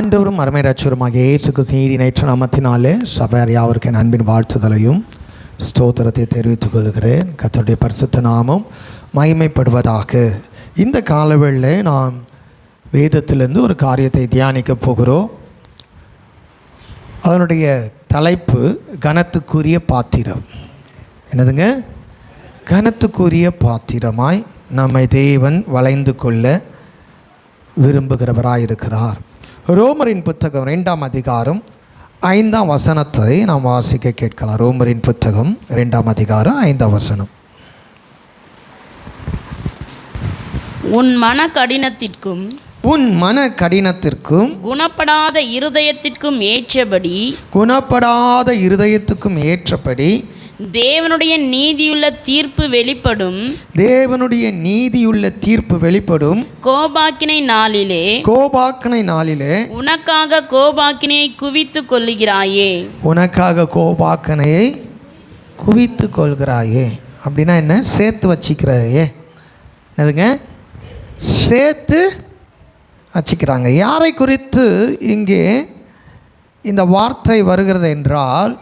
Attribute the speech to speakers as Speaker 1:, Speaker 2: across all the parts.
Speaker 1: ஆண்டவரும் அருமை ரட்சகருமாகிய இயேசு கிறிஸ்துவின் நேற்று நாமத்தினாலே சபையார் யாவருக்கு அன்பின் வாழ்த்துதலையும் ஸ்தோத்திரத்தை தெரிவித்துக் கொள்கிறேன். கர்த்தருடைய பரிசுத்த நாமம் மகிமைப்படுவதாக. இந்த காலவேளையில் நாம் வேதத்திலிருந்து ஒரு காரியத்தை தியானிக்கப் போகிறோம். அதனுடைய தலைப்பு கனத்துக்குரிய பாத்திரம். என்னதுங்க? கனத்துக்குரிய பாத்திரமாய் நம்மை தேவன் வளைந்து கொள்ள விரும்புகிறவராயிருக்கிறார். ரோமரின் புத்தகம் 2ஆம் அதிகாரம் 5ஆம் வசனத்தை நாம் வாசிக்க கேட்கலாம். ரோமரின் புத்தகம் 2ஆம் அதிகாரம் 5ஆம் வசனம்.
Speaker 2: உன் மன கடினத்திற்கும் குணப்படாத இருதயத்திற்கும் ஏற்றபடி தேவனுடைய நீதியுள்ள தீர்ப்பு வெளிப்படும் கோபாக்கினை நாளிலே உனக்காக கோபாக்கினையை குவித்து கொள்கிறாயே. அப்படின்னா என்ன? சேர்த்து வச்சுக்கிறாயே. என்னதுங்க? சேர்த்து வச்சுக்கிறாங்க. யாரை குறித்து இங்கே இந்த வார்த்தை வருகிறது என்றால்,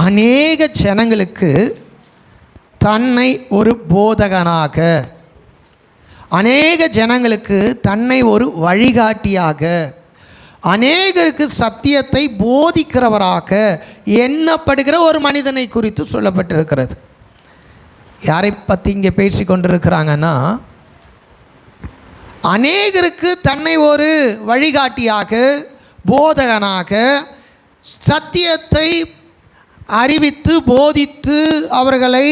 Speaker 2: அநேக ஜனங்களுக்கு தன்னை ஒரு போதகனாக, அநேக ஜனங்களுக்கு தன்னை ஒரு வழிகாட்டியாக, அநேகருக்கு சத்தியத்தை போதிக்கிறவராக எண்ணப்படுகிற ஒரு மனிதனை குறித்து சொல்லப்பட்டிருக்கிறது. யாரை பற்றி இங்கே பேசி கொண்டிருக்கிறாங்கன்னா, அநேகருக்கு தன்னை ஒரு வழிகாட்டியாக, போதகனாக, சத்தியத்தை அறிவித்து போதித்து அவர்களை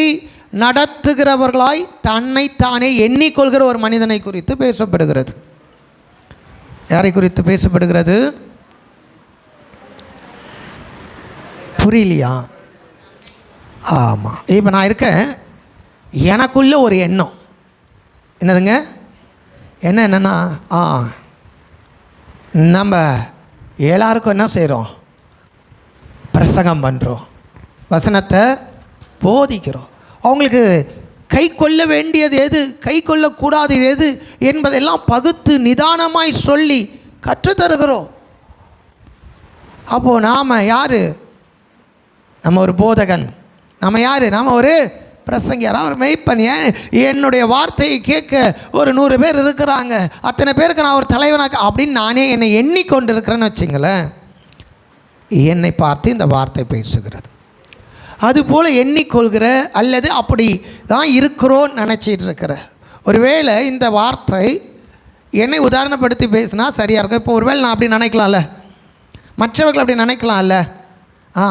Speaker 2: நடத்துகிறவர்களாய் தன்னைத்தானே எண்ணிக்கொள்கிற ஒரு மனிதனை குறித்து பேசப்படுகிறது. யாரை குறித்து பேசப்படுகிறது? புரியலையா? ஆமாம். இப்போ நான் இருக்கேன், எனக்குள்ள ஒரு எண்ணம். என்னதுங்க? என்னென்னா, நம்ம எல்லாருக்கும் என்ன செய்கிறோம்? பிரசங்கம் பண்ணுறோம், வசனத்தை போதிக்கிறோம். அவங்களுக்கு கை கொள்ள வேண்டியது எது, கை கொள்ளக்கூடாது எது என்பதெல்லாம் பகுத்து நிதானமாய் சொல்லி கற்றுத்தருகிறோம். அப்போது நாம் யார்? நம்ம ஒரு போதகன். நம்ம யார்? நாம் ஒரு பிரசங்கியார், ஒரு மெய்ப்பன். என்னுடைய வார்த்தையை கேட்க ஒரு 100 பேர் இருக்கிறாங்க, அத்தனை பேருக்கு நான் ஒரு தலைவனாக அப்படின்னு நானே என்னை எண்ணிக்கொண்டு இருக்கிறேன்னு வச்சுங்களேன். என்னை பார்த்து இந்த வார்த்தை பேசுகிறது. அதுபோல் எண்ணிக்கொள்கிற அல்லது அப்படி தான் இருக்கிறோன்னு நினச்சிட்டு இருக்கிற, ஒருவேளை இந்த வார்த்தை என்னை உதாரணப்படுத்தி பேசினா சரியாக இருக்கும். இப்போ ஒருவேளை நான் அப்படி நினைக்கலாம்ல, மற்றவர்கள் அப்படி நினைக்கலாம்ல,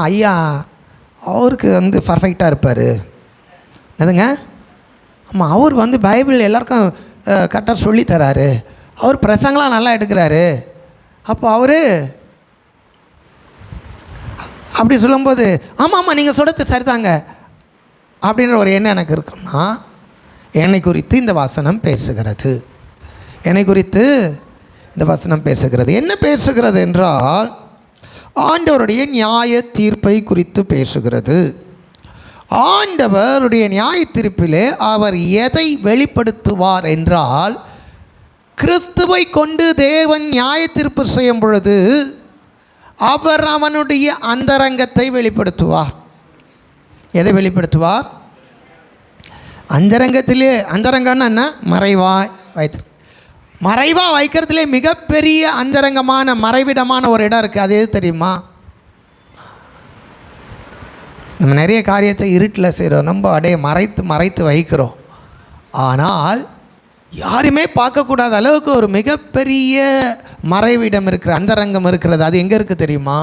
Speaker 2: ஐயா அவருக்கு பர்ஃபெக்டாக இருப்பார். எதுங்க? ஆமாம், அவர் பைபிள் எல்லாருக்கும் கரெக்டாக சொல்லித்தராரு, அவர் பிரசங்கலாம் நல்லா எடுக்கிறாரு, அப்போ அவர் அப்படி சொல்லும்போது ஆமாம் நீங்கள் சொல்கிறது சரிதாங்க அப்படின்ற ஒரு எண்ணம் எனக்கு இருக்குன்னா, என்னை குறித்து இந்த வசனம் பேசுகிறது. என்னை குறித்து இந்த வசனம் பேசுகிறது. என்ன பேசுகிறது என்றால், ஆண்டவருடைய நியாய தீர்ப்பை குறித்து பேசுகிறது. ஆண்டவருடைய நியாய தீர்ப்பிலே அவர் எதை வெளிப்படுத்துவார் என்றால், கிறிஸ்துவை கொண்டு தேவன் நியாய தீர்ப்பு செய்யும் பொழுது அவர் அவனுடைய அந்தரங்கத்தை வெளிப்படுத்துவார். எதை வெளிப்படுத்துவார்? அந்தரங்கத்திலே. அந்தரங்கம்னா என்ன? மறைவாக வைக்கிறதுலே மிகப்பெரிய அந்தரங்கமான மறைவிடமான ஒரு இடம் இருக்குது. அது எது தெரியுமா? நம்ம நிறைய காரியத்தை இருட்டில் செய்கிறோம், நம்ம அப்படியே மறைத்து வைக்கிறோம். ஆனால் யாருமே பார்க்கக்கூடாத அளவுக்கு ஒரு மிகப்பெரிய மறைவிடம் இருக்கிற அந்தரங்கம் இருக்கிறது. அது எங்கே இருக்குது தெரியுமா?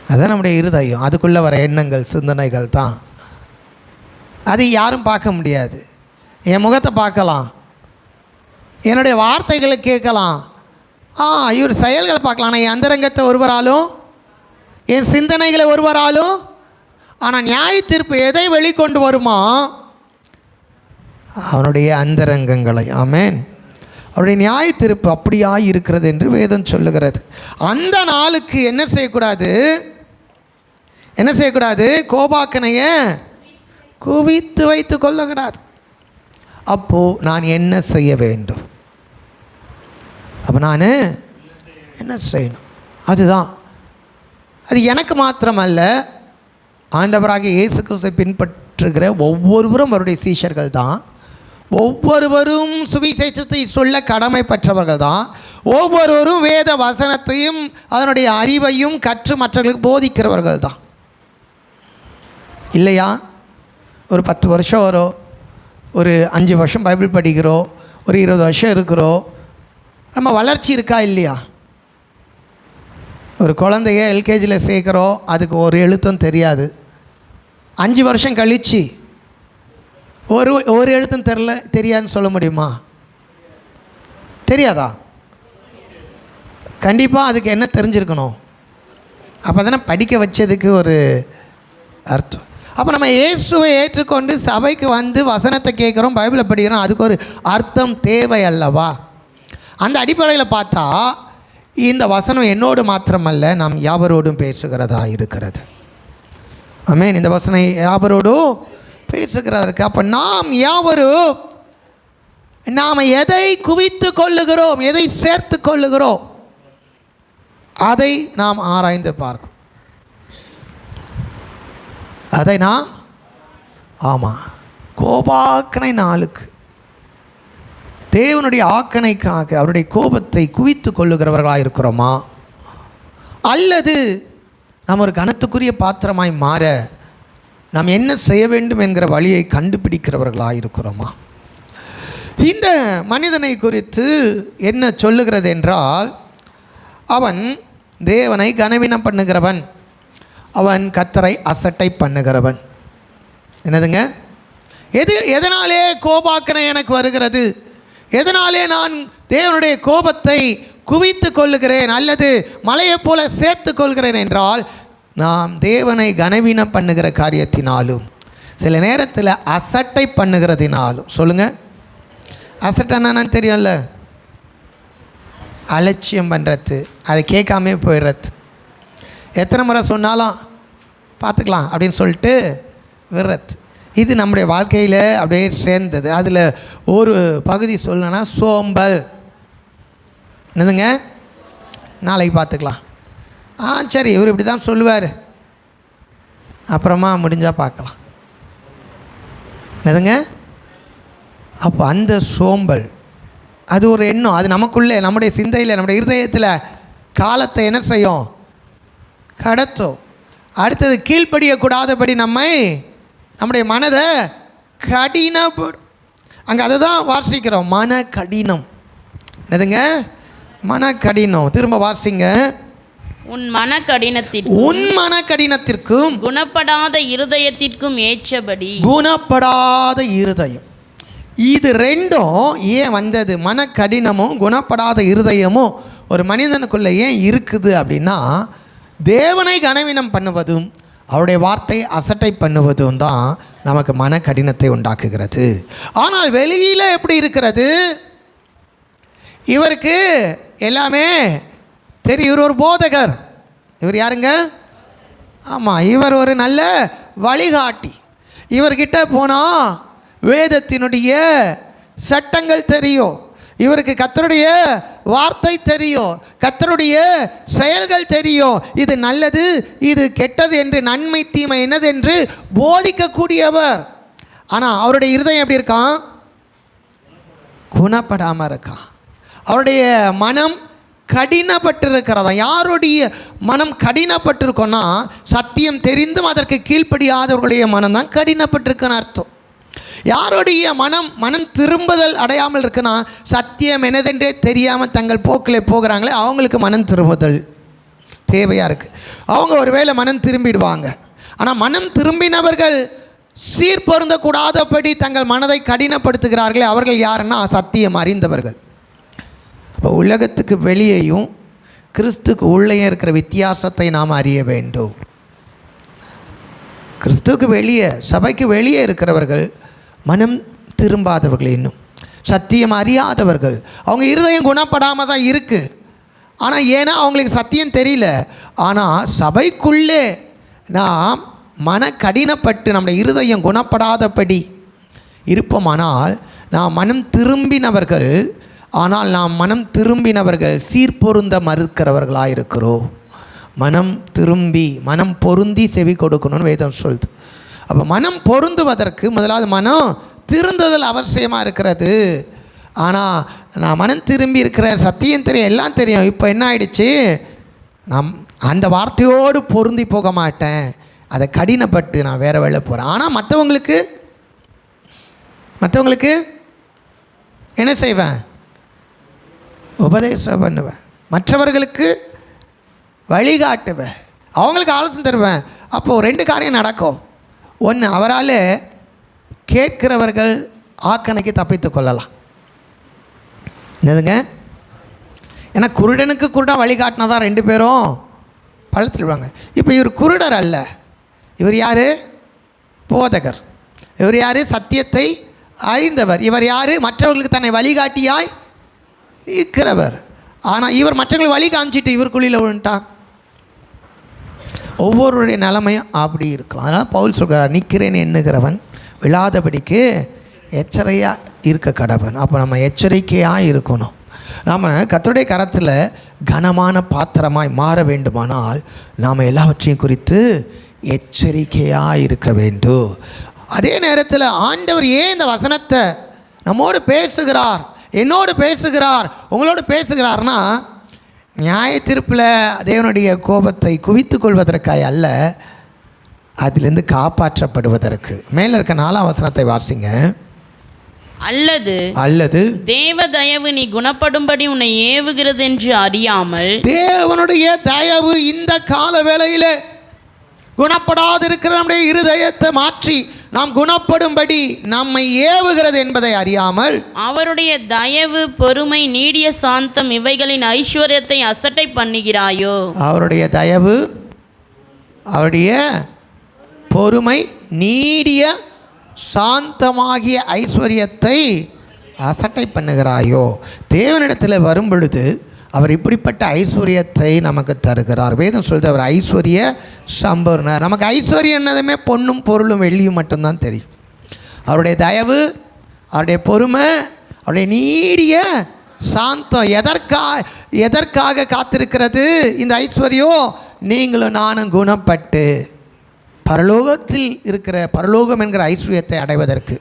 Speaker 2: அதுதான் நம்முடைய இருதயம். அதுக்குள்ளே வர எண்ணங்கள், சிந்தனைகள் தான். அது யாரும் பார்க்க முடியாது. என் முகத்தை பார்க்கலாம், என்னுடைய வார்த்தைகளை கேட்கலாம், இவர் செயல்களை பார்க்கலாம். ஆனால் என் அந்தரங்கத்தை ஒருவராலும், என் சிந்தனைகளை ஒருவராலும், ஆனால் நியாய தீர்ப்பு எதை வெளிக்கொண்டு வருமா? அவனுடைய அந்தரங்கங்களை. ஆமென். அவருடைய நியாய தீர்ப்பு அப்படியாய் இருக்கிறது என்று வேதம் சொல்லுகிறது. அந்த நாளுக்கு என்ன செய்யக்கூடாது? கோபாக்கனையை குவித்து வைத்து கொள்ளக்கூடாது. அப்போது நான் என்ன செய்ய வேண்டும்? அப்போ நான் என்ன செய்யணும்? அதுதான். அது எனக்கு மாத்திரமல்ல, ஆண்டவராகிய இயேசு கிறிஸ்துவை பின்பற்றுகிற ஒவ்வொருவரும் அவருடைய சீஷர்கள் தான். ஒவ்வொருவரும் சுவிசேஷத்தை சொல்ல கடமைப்பட்டவர்கள் தான். ஒவ்வொருவரும் வேத வசனத்தையும் அதனுடைய அறிவையும் கற்று மற்றவர்களுக்கு போதிக்கிறவர்கள் தான். இல்லையா? ஒரு 10 வருஷம் வரும், ஒரு 5 வருஷம் பைபிள் படிக்கிறோம், ஒரு 20 வருஷம் இருக்கிறோம், நம்ம வளர்ச்சி இருக்கா இல்லையா? ஒரு குழந்தைய எல்கேஜியில் சேர்க்குறோம், அதுக்கு ஒரு எழுத்தும் தெரியாது. 5 வருஷம் கழித்து ஒரு எழுத்தும் தெரியாதுன்னு சொல்ல முடியுமா? தெரியாதா? கண்டிப்பாக அதுக்கு என்ன தெரிஞ்சிருக்கணும்? அப்போ தானே படிக்க வச்சதுக்கு ஒரு அர்த்தம். அப்போ நம்ம இயேசுவை ஏற்றுக்கொண்டு சபைக்கு வந்து வசனத்தை கேட்குறோம், பைபிளை படிக்கிறோம், அதுக்கு ஒரு அர்த்தம் தேவை அல்லவா? அந்த அடிப்படையில் பார்த்தா இந்த வசனம் என்னோடு மாத்திரமல்ல, நாம் யாவரோடும் பேசுகிறதா இருக்கிறது. ஆமென். இந்த வசனம் யாவரோடும் பேசுகிறதா இருக்கு. அப்போ நாம் யாவரும் நாம் எதை குவித்து கொள்ளுகிறோம், எதை சேர்த்து கொள்ளுகிறோம், அதை நாம் ஆராய்ந்து பார்க்கும். அதை நான் கோபாக்கனை நாளுக்கு தேவனுடைய ஆக்கணைக்காக அவருடைய கோபத்தை குவித்து கொள்ளுகிறவர்களாக இருக்கிறோமா, அல்லது நாம் ஒரு கனத்துக்குரிய பாத்திரமாய் மாற நாம் என்ன செய்ய வேண்டும் என்கிற வழியை கண்டுபிடிக்கிறவர்களாக இருக்கிறோமா? இந்த மனிதனை குறித்து என்ன சொல்லுகிறது என்றால், அவன் தேவனை கனவீனம் பண்ணுகிறவன், அவன் கர்த்தரை அசட்டை பண்ணுகிறவன். என்னதுங்க? எதனாலே கோபாக்கனை எனக்கு வருகிறது, எதனாலே நான் தேவனுடைய கோபத்தை குவித்து கொள்ளுகிறேன் அல்லது மலையைப் போல சேர்த்து கொள்கிறேன் என்றால், நாம் தேவனை கனவீனம் பண்ணுகிற காரியத்தினாலும் சில நேரத்தில் அசட்டை பண்ணுகிறதினாலும். சொல்லுங்கள், அசட்டைன்னா தெரியும்ல, அலட்சியம் பண்ணுறது, அதை கேட்காமே போயிடுறது, எத்தனை முறை சொன்னாலும் பார்த்துக்கலாம் அப்படின்னு சொல்லிட்டு விடுறது. இது நம்முடைய வாழ்க்கையில் அப்படியே சேர்ந்தது. அதில் ஒரு பகுதி சொல்லணும்னா சோம்பல். என்னதுங்க? நாளைக்கு பார்த்துக்கலாம், சரி இவர் இப்படி தான் சொல்லுவார், அப்புறமா முடிஞ்சால் பார்க்கலாம். என்னதுங்க? அப்போ அந்த சோம்பல் அது ஒரு எண்ணம், அது நமக்குள்ளே நம்முடைய சிந்தையில் நம்முடைய இருதயத்தில் காலத்தை என்ன செய்யும்? கடத்தும். அடுத்தது கீழ்ப்படியக்கூடாதபடி நம்முடைய மனதை கடினப்படும். அங்கே அதை தான் வாசிக்கிறோம், மன கடினம். என்னதுங்க? மன கடினம். திரும்ப வாசிங்க.
Speaker 3: உன் மன கடினத்திற்கும் குணப்படாத இருதயத்திற்கும் ஏற்றபடி.
Speaker 2: குணப்படாத இருதயம், இது ரெண்டும் ஏன் வந்தது? மன கடினமும் குணப்படாத இருதயமும் ஒரு மனிதனுக்குள்ளே ஏன் இருக்குது அப்படின்னா, தேவனை கனவீனம் பண்ணுவதும் அவருடைய வார்த்தை அசட்டை பண்ணுவதும் தான் நமக்கு மன கடினத்தை உண்டாக்குகிறது. ஆனால் வெளியில் எப்படி இருக்கிறது? இவருக்கு எல்லாமே தெரியும், இவர் ஒரு போதகர். இவர் யாருங்க? ஆமாம், இவர் ஒரு நல்ல வழிகாட்டி. இவர்கிட்ட போனால் வேதத்தினுடைய சட்டங்கள் தெரியும், இவருக்கு கர்த்தருடைய வார்த்தை தெரியும், கர்த்தருடைய செயல்கள் தெரியும், இது நல்லது இது கெட்டது என்று, நன்மை தீமை என்னது என்று போதிக்கக்கூடியவர். ஆனால் அவருடைய இருதயம் எப்படி இருக்கான்? குணப்படாமல் இருக்கான். அவருடைய மனம் கடினப்பட்டிருக்கிறதா? யாருடைய மனம் கடினப்பட்டிருக்கோன்னா, சத்தியம் தெரிந்தும் அதற்கு கீழ்ப்படியாதவர்களுடைய மனம் தான் கடினப்பட்டிருக்குன்னு அர்த்தம். யாருடைய மனம் திரும்புதல் அடையாமல் இருக்குன்னா, சத்தியம் என்னதென்றே தெரியாமல் தங்கள் போக்கில் போகிறாங்களே அவங்களுக்கு மனம் திரும்புதல் தேவையாக இருக்குது. அவங்க ஒருவேளை மனம் திரும்பிடுவாங்க. ஆனால் மனம் திரும்பினவர்கள் சீர்பொருந்தக்கூடாதபடி தங்கள் மனதை கடினப்படுத்துகிறார்களே அவர்கள் யாருன்னா, சத்தியம் அறிந்தவர்கள். இப்போ உலகத்துக்கு வெளியேயும் கிறிஸ்துக்கு உள்ளே இருக்கிற வித்தியாசத்தை நாம் அறிய வேண்டும். கிறிஸ்துவுக்கு வெளியே, சபைக்கு வெளியே இருக்கிறவர்கள் மனம் திரும்பாதவர்கள், இன்னும் சத்தியம் அறியாதவர்கள். அவங்க இருதயம் குணப்படாமல் தான் இருக்குது. ஆனால் ஏன்னா அவங்களுக்கு சத்தியம் தெரியல. ஆனால் சபைக்குள்ளே நாம் மன கடினப்பட்டு நம்முடைய இருதயம் குணப்படாதபடி இருப்போமானால், நாம் மனம் திரும்பினவர்கள் ஆனால் நாம் மனம் திரும்பினவர்கள் சீர்பொருந்த மறுக்கிறவர்களாக இருக்கிறோம். மனம் பொருந்தி செவி கொடுக்கணும்னு வேதம் சொல்லுது. அப்போ மனம் பொருந்துவதற்கு முதலாவது மனம் திருந்துதல் அவசியமாக இருக்கிறது. ஆனால் நான் மனம் திரும்பி இருக்கிற சத்தியம் தெரியும், எல்லாம் தெரியும். இப்போ என்ன ஆயிடுச்சு, நான் அந்த வார்த்தையோடு பொருந்தி போக மாட்டேன், அதை கடினப்பட்டு நான் வேறு வேலை போகிறேன். ஆனால் மற்றவங்களுக்கு என்ன செய்வேன், உபதேசம் பண்ணுவேன், மற்றவர்களுக்கு வழிகாட்டுவேன், அவங்களுக்கு ஆலோசனை தருவேன். அப்போது 2 காரியம் நடக்கும். ஒன்று, அவரால் கேட்கிறவர்கள் ஆக்கணைக்கு தப்பித்து கொள்ளலாம். என்னதுங்க, ஏன்னா குருடனுக்கு குருடன் வழிகாட்டினா தான் 2 பேரும் பள்ளத்தில் விடுவாங்க. இப்போ இவர் குருடர் அல்ல, இவர் யார், போதகர். இவர் யார், சத்தியத்தை அறிந்தவர். இவர் யார், மற்றவர்களுக்கு தன்னை வழிகாட்டியாய் இருக்கிறவர். ஆனால் இவர் மற்றவங்களுக்கு வழி காமிச்சிட்டு இவர் குழியில் விழுந்துட்டான். ஒவ்வொருடைய நிலைமையும் அப்படி இருக்கலாம். அதனால் பவுல் சொல்கிறார், நிற்கிறேன் எண்ணுகிறவன் விழாதபடிக்கு எச்சரிக்கையாக இருக்க கடவன். அப்போ நம்ம எச்சரிக்கையாக இருக்கணும். நாம் கர்த்தருடைய கரத்தில் கனமான பாத்திரமாய் மாற வேண்டுமானால் நாம் எல்லாவற்றையும் குறித்து எச்சரிக்கையாக இருக்க வேண்டும். அதே நேரத்தில் ஆண்டவர் ஏன் இந்த வசனத்தை நம்மோடு பேசுகிறார், என்னோடு பேசுகிறார், உங்களோடு பேசுகிறார்னா, நியாய தீர்ப்பில் தேவனுடைய கோபத்தை குவித்து கொள்வதற்காக அல்ல, அதிலிருந்து காப்பாற்றப்படுவதற்கு. மேலே இருக்க 4ஆம் வசனத்தை வாசிங்க. அல்லது
Speaker 3: தேவ தயவு நீ குணப்படும்படி உன்னை ஏவுகிறது என்று அறியாமல்.
Speaker 2: தேவனுடைய தயவு இந்த கால வேளையிலே குணப்படாது இருக்கிற நம்முடைய இருதயத்தை மாற்றி நாம் குணப்படும்படி நம்மை ஏவுகிறது என்பதை அறியாமல்,
Speaker 3: அவருடைய தயவு, பொறுமை, நீடிய சாந்தம் இவைகளின் ஐஸ்வர்யத்தை அசட்டை பண்ணுகிறாயோ.
Speaker 2: அவருடைய தயவு, அவருடைய பொறுமை, நீடிய சாந்தமாகிய ஐஸ்வர்யத்தை அசட்டை பண்ணுகிறாயோ. தேவனிடத்தில் வரும் பொழுது அவர் இப்படிப்பட்ட ஐஸ்வர்யத்தை நமக்கு தருகிறார். வேதம் சொல்லுது, அவர் ஐஸ்வர்ய சம்பூர்ணர். நமக்கு ஐஸ்வர்யம் என்னதுமே பொன்னும் பொருளும் வெள்ளியும் மட்டும்தான் தெரியும். அவருடைய தயவு, அவருடைய பொறுமை, அவருடைய நீடிய சாந்தம் எதற்காக காத்திருக்கிறது இந்த ஐஸ்வர்யம்? நீங்களும் நானும் குணப்பட்டு பரலோகத்தில் இருக்கிற பரலோகம் என்கிற ஐஸ்வர்யத்தை அடைவதற்கு,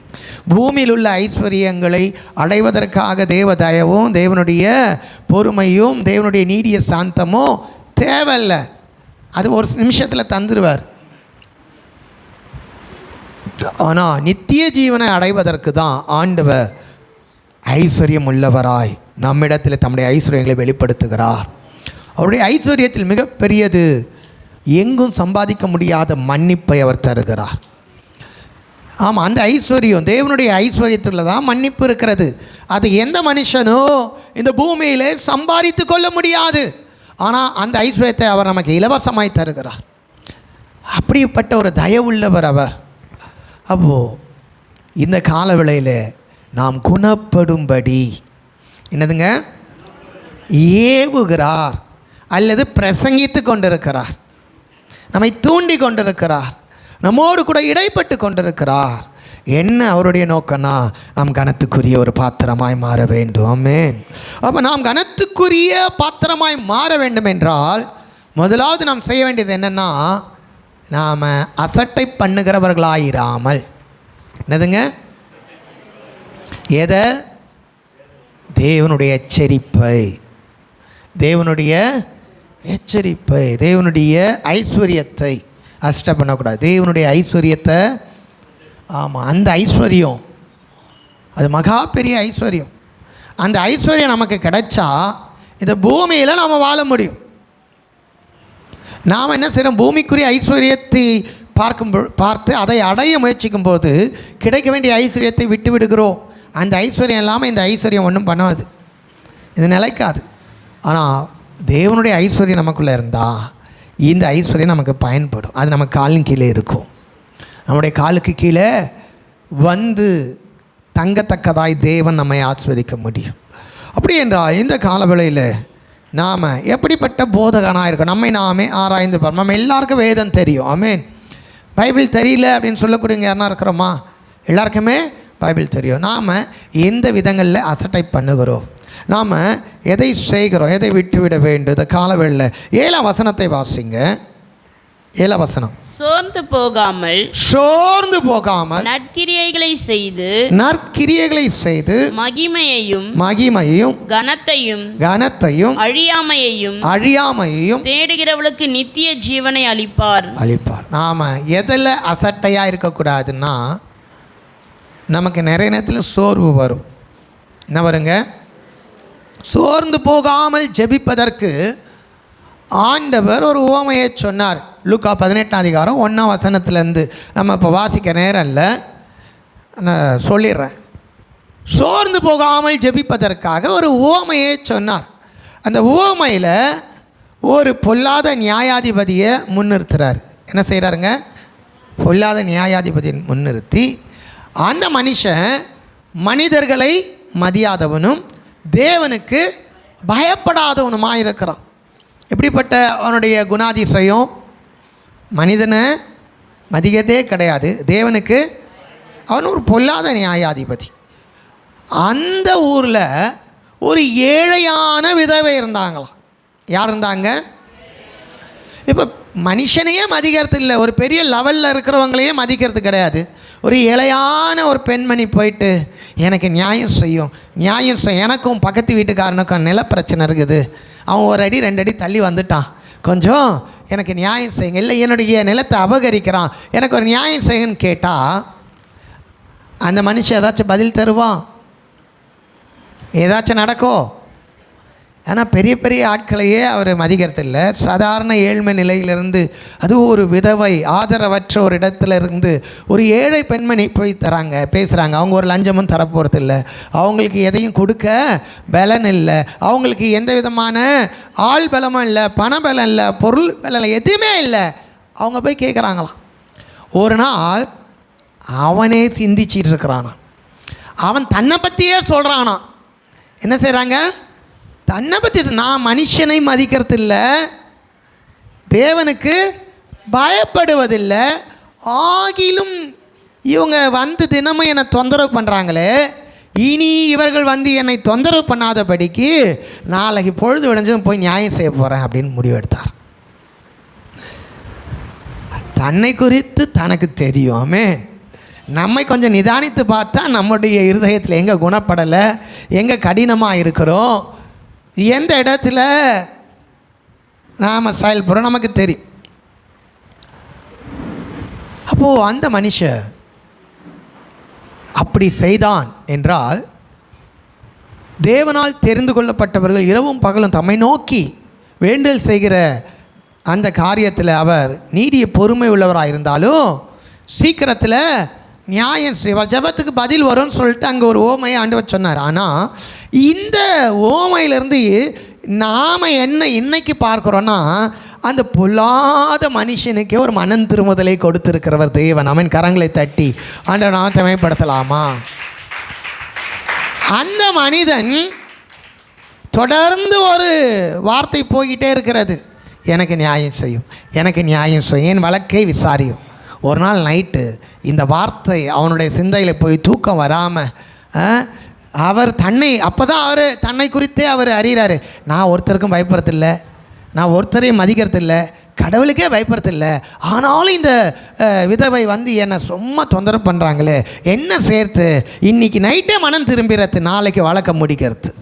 Speaker 2: பூமியில் உள்ள ஐஸ்வர்யங்களை அடைவதற்காக தேவ தயவும் தேவனுடைய பொறுமையும் தேவனுடைய நீடிய சாந்தமும் தேவையில்லை. அது ஒரு நிமிஷத்தில் தந்துடுவார். ஆனால் நித்திய ஜீவனை அடைவதற்கு தான் ஆண்டவர் ஐஸ்வர்யம் உள்ளவராய் நம்மிடத்தில் தம்முடைய ஐஸ்வர்யங்களை வெளிப்படுத்துகிறார். அவருடைய ஐஸ்வர்யத்தில் மிகப்பெரியது, எங்கும் சம்பாதிக்க முடியாத மன்னிப்பை அவர் தருகிறார். ஆமாம், அந்த ஐஸ்வர்யம், தேவனுடைய ஐஸ்வர்யத்தில் தான் மன்னிப்பு இருக்கிறது. அது எந்த மனுஷனோ இந்த பூமியில் சம்பாதித்து கொள்ள முடியாது. ஆனால் அந்த ஐஸ்வர்யத்தை அவர் நமக்கு இலவசமாய் தருகிறார். அப்படிப்பட்ட ஒரு தயவுள்ளவர் அவர். அப்போது இந்த காலவேளையில் நாம் குணப்படும்படி என்னதுங்க, ஏவுகிறார் அல்லது பிரசங்கித்து கொண்டிருக்கிறார், நம்மை தூண்டி கொண்டிருக்கிறார், நம்மோடு கூட இடைப்பட்டு கொண்டிருக்கிறார். என்ன அவருடைய நோக்கம்னா, நாம் கனத்துக்குரிய ஒரு பாத்திரமாய் மாற வேண்டும். ஆமென். அப்போ நாம் கனத்துக்குரிய பாத்திரமாய் மாற வேண்டும் என்றால் முதலாவது நாம் செய்ய வேண்டியது என்னென்னா, நாம் அசட்டை பண்ணுகிறவர்களாயிராமல், என்னதுங்க, எதை, தேவனுடைய எச்சரிப்பை, தேவனுடைய ஐஸ்வர்யத்தை அசட்டை பண்ணக்கூடாது. தேவனுடைய ஐஸ்வர்யத்தை, ஆமாம், அந்த ஐஸ்வர்யம் அது மகா பெரிய ஐஸ்வர்யம். அந்த ஐஸ்வர்யம் நமக்கு கிடைச்சா இந்த பூமியில் நாம் வாழ முடியும். நாம் என்ன செய்கிறோம், பூமிக்குரிய ஐஸ்வர்யத்தை பார்த்து அதை அடைய முயற்சிக்கும் போது கிடைக்க வேண்டிய ஐஸ்வர்யத்தை விட்டு விடுகிறோம். அந்த ஐஸ்வர்யம் இல்லாமல் இந்த ஐஸ்வர்யம் ஒன்றும் பண்ணாது, இது நிலைக்காது. ஆனால் தேவனுடைய ஐஸ்வர்யம் நமக்குள்ளே இருந்தால் இந்த ஐஸ்வர்யம் நமக்கு பயன்படும். அது நம்ம காலின் கீழே இருக்கும், நம்முடைய காலுக்கு கீழே வந்து தங்கத்தக்கதாய் தேவன் நம்மை ஆஸ்வதிக்க முடியும். அப்படி என்றால் இந்த காலவேளையில் நாம் எப்படிப்பட்ட போதகனாக இருக்கோம், நம்மை நாமே ஆராய்ந்து பார்ப்போம். நம்ம எல்லாருக்கும் வேதம் தெரியும். ஆமென். பைபிள் தெரியல அப்படின்னு சொல்லக்கூடியவங்க யாருனா இருக்கிறோமா? எல்லாருக்குமே பைபிள் தெரியும். நாம் எந்த விதங்களில் அசட்டை பண்ணுகிறோம்,
Speaker 1: நாம் எதை செய்கிறோம், எதை விட்டுவிட வேண்டும். இந்த காலவெளியில் 7ஆம் வசனத்தை வாசிங்க. 7ஆம் வசனம்.
Speaker 3: சோர்ந்து போகாமல்
Speaker 1: நற்கிரியைகளை செய்து
Speaker 3: மகிமையையும்
Speaker 1: கனத்தையும் அழியாமையையும்
Speaker 3: தேடுகிறவளுக்கு நித்திய ஜீவனை அளிப்பார்.
Speaker 1: நாம் எதில் அசட்டையாக இருக்கக்கூடாதுன்னா, நமக்கு நிறைய நேரத்தில் சோர்வு வரும். என்ன வருங்க? சோர்ந்து போகாமல் ஜெபிப்பதற்கு ஆண்டவர் ஒரு உவமையை சொன்னார். லூக்கா 18ஆம் அதிகாரம் 1ஆம் வசனத்துலேருந்து நம்ம இப்போ வாசிக்க நேரம் இல்லை, நான் சொல்லிடுறேன். சோர்ந்து போகாமல் ஜெபிப்பதற்காக ஒரு உவமையை சொன்னார். அந்த உவமையில் ஒரு பொல்லாத நியாயாதிபதியை முன்னிறுத்துறார். என்ன செய்கிறாருங்க? பொல்லாத நியாயாதிபதியை முன்னிறுத்தி அந்த மனுஷன் மனிதர்களை மதியாதவனும் தேவனுக்கு பயப்படாதவனுமாக இருக்கிறான். எப்படிப்பட்ட அவனுடைய குணாதிசயம்? மனிதனை மதிக்கிறதே கிடையாது, தேவனுக்கு அவன் ஒரு பொல்லாத நியாயாதிபதி. அந்த ஊரில் ஒரு ஏழையான விதவை இருந்தாங்களாம். யார் இருந்தாங்க? இப்போ மனுஷனையே மதிக்கிறது இல்லை, ஒரு பெரிய லெவலில் இருக்கிறவங்களையே மதிக்கிறது கிடையாது. ஒரு ஏழையான ஒரு பெண்மணி போயிட்டு, எனக்கு நியாயம் செய்யும், எனக்கும் பக்கத்து வீட்டுக்காரனுக்கும் நில பிரச்சனை இருக்குது, அவன் ஒரு அடி 2 அடி தள்ளி வந்துட்டான், கொஞ்சம் எனக்கு நியாயம் செய்யுங்க, இல்லை என்னுடைய நிலத்தை அபகரிக்கிறான், எனக்கு ஒரு நியாயம் செய்யுன்னு கேட்டால் அந்த மனுஷன் ஏதாச்சும் பதில் தருவான்? ஏதாச்சும் நடக்கும்? ஏன்னா பெரிய பெரிய ஆட்களையே அவர் மதிக்கிறது இல்லை. சாதாரண ஏழ்மை நிலையிலிருந்து, அதுவும் ஒரு விதவை ஆதரவற்ற ஒரு இடத்துல இருந்து ஒரு ஏழை பெண்மணி போய் பேசுகிறாங்க. அவங்க ஒரு லஞ்சமும் தரப்போகிறது இல்லை, அவங்களுக்கு எதையும் கொடுக்க பலன் இல்லை, அவங்களுக்கு எந்த விதமான ஆள் பலமும் இல்லை, பண பலம் இல்லை, பொருள் பலம் இல்லை, எதுவுமே இல்லை. அவங்க போய் கேட்குறாங்களாம். ஒரு நாள் அவனே சிந்திச்சிட்டு இருக்கிறானா, அவன் தன்னை பற்றியே சொல்கிறானா. என்ன செய்கிறாங்க? தன்னை பற்றி, நான் மனுஷனை மதிக்கிறது இல்லை, தேவனுக்கு பயப்படுவதில்லை, ஆகிலும் இவங்க வந்து தினமும் என்னை தொந்தரவு பண்ணுறாங்களே, இனி இவர்கள் வந்து என்னை தொந்தரவு பண்ணாதபடிக்கு நாளைக்கு பொழுது விடைஞ்சதும் போய் நியாயம் செய்ய போகிறேன் அப்படின்னு முடிவெடுத்தார். தன்னை குறித்து தனக்கு தெரியுமே. நம்மை கொஞ்சம் நிதானித்து பார்த்தா நம்முடைய இருதயத்தில் எங்கே குணப்படலை, எங்கே கடினமாக இருக்கிறோம், எந்த இடத்துல நாம் செயல்படுறோம் நமக்கு தெரியும். அப்போது அந்த மனுஷன் அப்படி செய்தான் என்றால், தேவனால் தெரிந்து கொள்ளப்பட்டவர்கள் இரவும் பகலும் தம்மை நோக்கி வேண்டல் செய்கிற அந்த காரியத்தில் அவர் நீடிய பொறுமை உள்ளவராக இருந்தாலும் சீக்கிரத்தில் நியாயம் செய்வார், ஜெபத்துக்கு பதில் வரும்னு சொல்லிட்டு அங்கே ஒரு ஓமையை ஆண்டவர் சொன்னார். ஆனால் இந்த ஓமையிலேருந்து நாம் என்ன இன்னைக்கு பார்க்குறோன்னா, அந்த பொல்லாத மனுஷனுக்கே ஒரு மனம் திருமுதலை கொடுத்திருக்கிறவர் தேவன். அவன் கரங்களை தட்டி ஆண்டவர் நாமத்தை மேம்படுத்தலாமா? அந்த மனிதன் தொடர்ந்து ஒரு வார்த்தை போய்கிட்டே இருக்கிறது, எனக்கு நியாயம் செய்யும், எனக்கு நியாயம் செய்யும், என் வழக்கை விசாரியும். ஒரு நாள் நைட்டு இந்த வார்த்தை அவனுடைய சிந்தையில் போய் தூக்கம் வராமல் அவர் அப்போ தான் அவர் தன்னை குறித்தே அவர் அறிகிறாரு, நான் ஒருத்தருக்கும் பயப்படுறதில்ல, நான் ஒருத்தரையும் மதிக்கிறதில்ல, கடவுளுக்கே பயப்படுறதில்ல, ஆனாலும் இந்த விதவை வந்து என்னை ரொம்ப தொந்தரவு பண்ணுறாங்களே, என்ன சேர்த்து இன்றைக்கி நைட்டே மனம் திரும்பிறது, நாளைக்கு வழக்க முடிக்கிறது.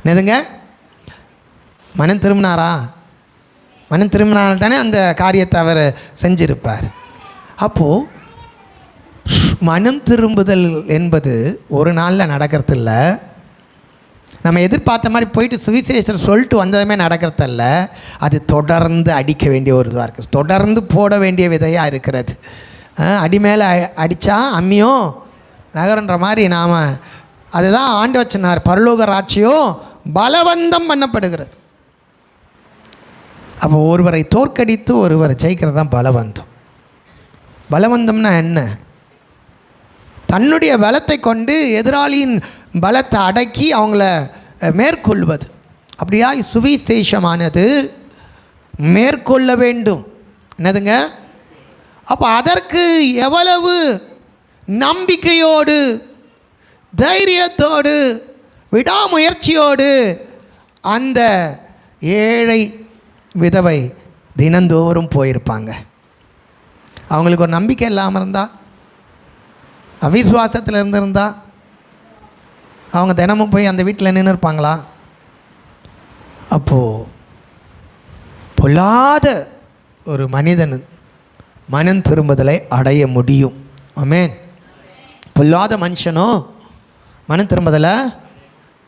Speaker 1: என்னதுங்க? மனம் திரும்பினாரா? மனம் திரும்பினால்தானே தானே அந்த காரியத்தை அவர் செஞ்சிருப்பார். அப்போது மனம் திரும்புதல் என்பது ஒரு நாளில் நடக்கிறதில்ல, நம்ம எதிர்பார்த்த மாதிரி போயிட்டு சுவிசேஷர் சொல்லிட்டு வந்ததுமே நடக்கிறதில்ல, அது தொடர்ந்து அடிக்க வேண்டிய ஒரு இதாக இருக்குது, தொடர்ந்து போட வேண்டிய விதையாக இருக்கிறது. அடி மேலே அடித்தா அம்மியும் நகரன்ற மாதிரி நாம் அதுதான் ஆண்டு வச்சினார், பரலோக ராட்சியம் பலவந்தம் பண்ணப்படுகிறது. அப்போ ஒருவரை தோற்கடித்து ஒருவரை ஜெயிக்கிறது தான் பலவந்தம். பலவந்தம்னா என்ன? தன்னுடைய பலத்தை கொண்டு எதிராளியின் பலத்தை அடக்கி அவங்கள மேற்கொள்வது. அப்படியா சுவிசேஷமானது மேற்கொள்ள வேண்டும். என்னதுங்க? அப்போ அதற்கு எவ்வளவு நம்பிக்கையோடு தைரியத்தோடு
Speaker 2: விடாமுயற்சியோடு அந்த ஏழை விதவை தினந்தோறும் போயிருப்பாங்க. அவங்களுக்கு ஒரு நம்பிக்கை இல்லாமல் இருந்தால், அவிசுவாசத்தில் இருந்திருந்தா அவங்க தினமும் போய் அந்த வீட்டில் நின்று இருப்பாங்களா? அப்போது பொல்லாத ஒரு மனிதனு மனம் திரும்புதலை அடைய முடியும். ஆமென். பொல்லாத மனுஷனோ மனம் திரும்புதலை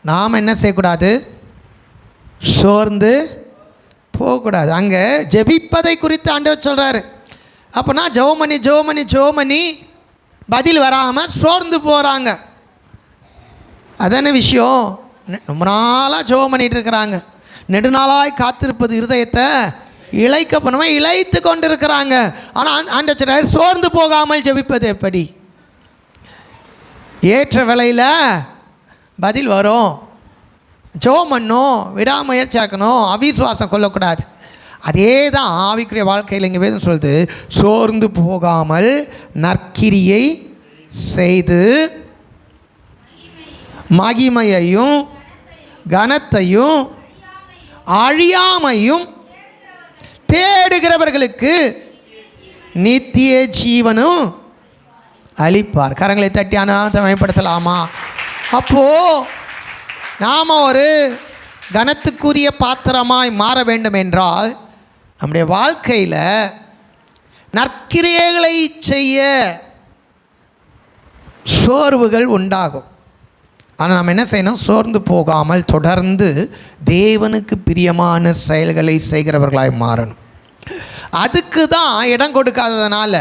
Speaker 2: நாம் என்ன செய்யக்கூடாது? சோர்ந்து போகக்கூடாது. அங்கே ஜெபிப்பதை குறித்து ஆண்டவர் சொல்கிறாரு. அப்போனா ஜெபமணி பதில் வராமல் சோர்ந்து போகிறாங்க. அதான விஷயம். ரொம்ப நாளாக ஜெபம் பண்ணிகிட்டு இருக்கிறாங்க. நெடுநாளாய் காத்திருப்பது இருதயத்தை இழைக்க பண்ணுவேன், இழைத்து கொண்டு இருக்கிறாங்க. ஆனால் ஆண்டவர் சொல்றார், சோர்ந்து போகாமல் ஜெபிப்பது எப்படி? ஏற்ற வேளையில் பதில் வரும். ஜெபம் பண்ணணும், விடாமுயற்சி ஆக்கணும், அவிசுவாசம் கொள்ளக்கூடாது. அதே தான் ஆவிக்குரிய வாழ்க்கையில் இங்கே வேதம் சொல்லுது, சோர்ந்து போகாமல் நற்கிரியை செய்து மகிமையையும் கனத்தையும் அழியாமையும் தேடுகிறவர்களுக்கு நித்திய ஜீவனும் அளிப்பார். கரங்களை தட்டி அனாதமைப்படுத்தலாமா? அப்போது நாம் ஒரு கனத்துக்குரிய பாத்திரமாய் மாற வேண்டும் என்றால் நம்முடைய வாழ்க்கையில் நற்கிரியைகளை செய்ய சோர்வுகள் உண்டாகும். ஆனால் நம்ம என்ன செய்யணும்? சோர்ந்து போகாமல் தொடர்ந்து தேவனுக்கு பிரியமான செயல்களை செய்கிறவர்களாய் மாறணும். அதுக்கு தான் இடம் கொடுக்காததுனால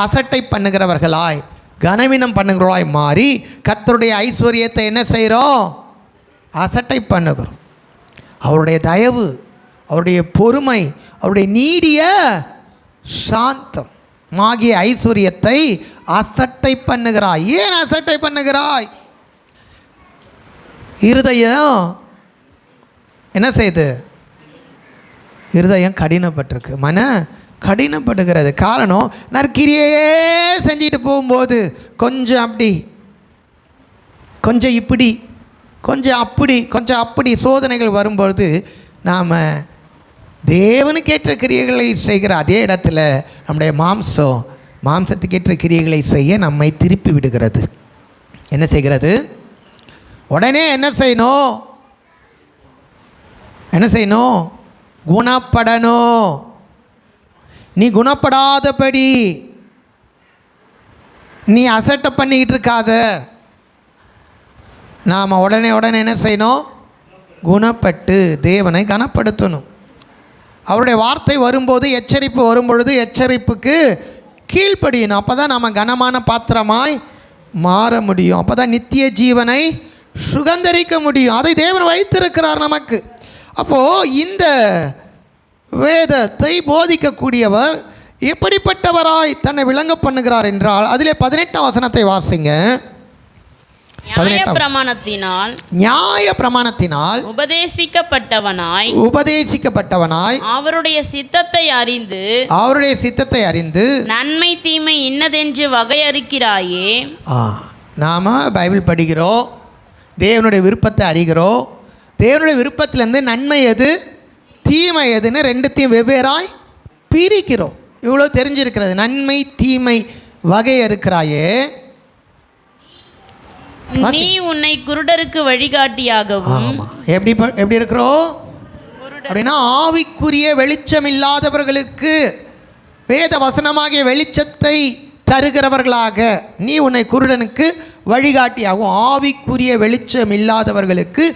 Speaker 2: அசட்டை பண்ணுகிறவர்களாய், கனவீனம் பண்ணுகிறவர்களாய் மாறி கர்த்தருடைய ஐஸ்வர்யத்தை என்ன செய்கிறோம்? அசட்டை பண்ணுகிறோம். அவருடைய தயவு, அவருடைய பொறுமை, அவருடைய நீடிய சாந்தம் ஆகிய ஐஸ்வர்யத்தை அசட்டை பண்ணுகிறாய். ஏன் அசட்டை பண்ணுகிறாய்? இருதயம் என்ன செய்யுது? இருதயம் கடினப்பட்டிருக்கு, மன கடினப்படுகிறது. காரணம், நற்கிரியே செஞ்சுட்டு போகும்போது கொஞ்சம் அப்படி, கொஞ்சம் இப்படி, கொஞ்சம் அப்படி சோதனைகள் வரும்பொழுது நாம் தேவனுக்கேற்ற கிரியைகளை செய்கிற அதே இடத்துல நம்முடைய மாம்சத்துக்கேற்ற கிரியைகளை செய்ய நம்மை திருப்பி விடுகிறது. என்ன செய்கிறது? உடனே என்ன செய்யணும்? குணப்படணும். நீ குணப்படாதபடி நீ அசட்டை பண்ணிக்கிட்டு இருக்காத. நாம் உடனே என்ன செய்யணும்? குணப்பட்டு தேவனை கனப்படுத்தணும். அவருடைய வார்த்தை வரும்போது, எச்சரிப்பு வரும்பொழுது எச்சரிப்புக்கு கீழ்ப்படியணும். அப்போ தான் நாம் கனமான பாத்திரமாய் மாற முடியும். அப்போ தான் நித்திய ஜீவனை சுகந்தரிக்க முடியும். அதை தேவன் வைத்திருக்கிறார் நமக்கு. அப்போது இந்த வேதத்தை போதிக்கக்கூடியவர் எப்படிப்பட்டவராய் தன்னை விளங்க பண்ணுகிறார் என்றால், அதிலே 18ஆம் வசனத்தை வாசிங்க. நியாய பிரமாணத்தினால் உபதேசிக்கப்பட்டவனாய்
Speaker 3: அவருடைய சித்தத்தை
Speaker 2: அறிந்து
Speaker 3: நன்மை தீமை இன்னதென்று வகையறுக்கிறாயே.
Speaker 2: நாம் பைபிள் படிக்கிறோம், தேவனுடைய விருப்பத்தை அறிகிறோம். தேவனுடைய விருப்பத்திலேருந்து நன்மை எது தீமை எதுன்னு ரெண்டுத்தையும் வெவ்வேறாய் பிரிக்கிறோம். இவ்வளோ தெரிஞ்சிருக்கிறது. நன்மை தீமை வகையறுக்கிறாயே.
Speaker 3: நீ உன்னை குருடருக்கு வழிகாட்டியாகவும்.
Speaker 2: எப்படி இருக்கிறோம் அப்படின்னா, ஆவிக்குரிய வெளிச்சம் இல்லாதவர்களுக்கு வேத வசனமாகிய வெளிச்சத்தை தருகிறவர்களாக நீ உன்னை குருடனுக்கு வழிகாட்டியாகவும், ஆவிக்குரிய வெளிச்சம் இல்லாதவர்களுக்கு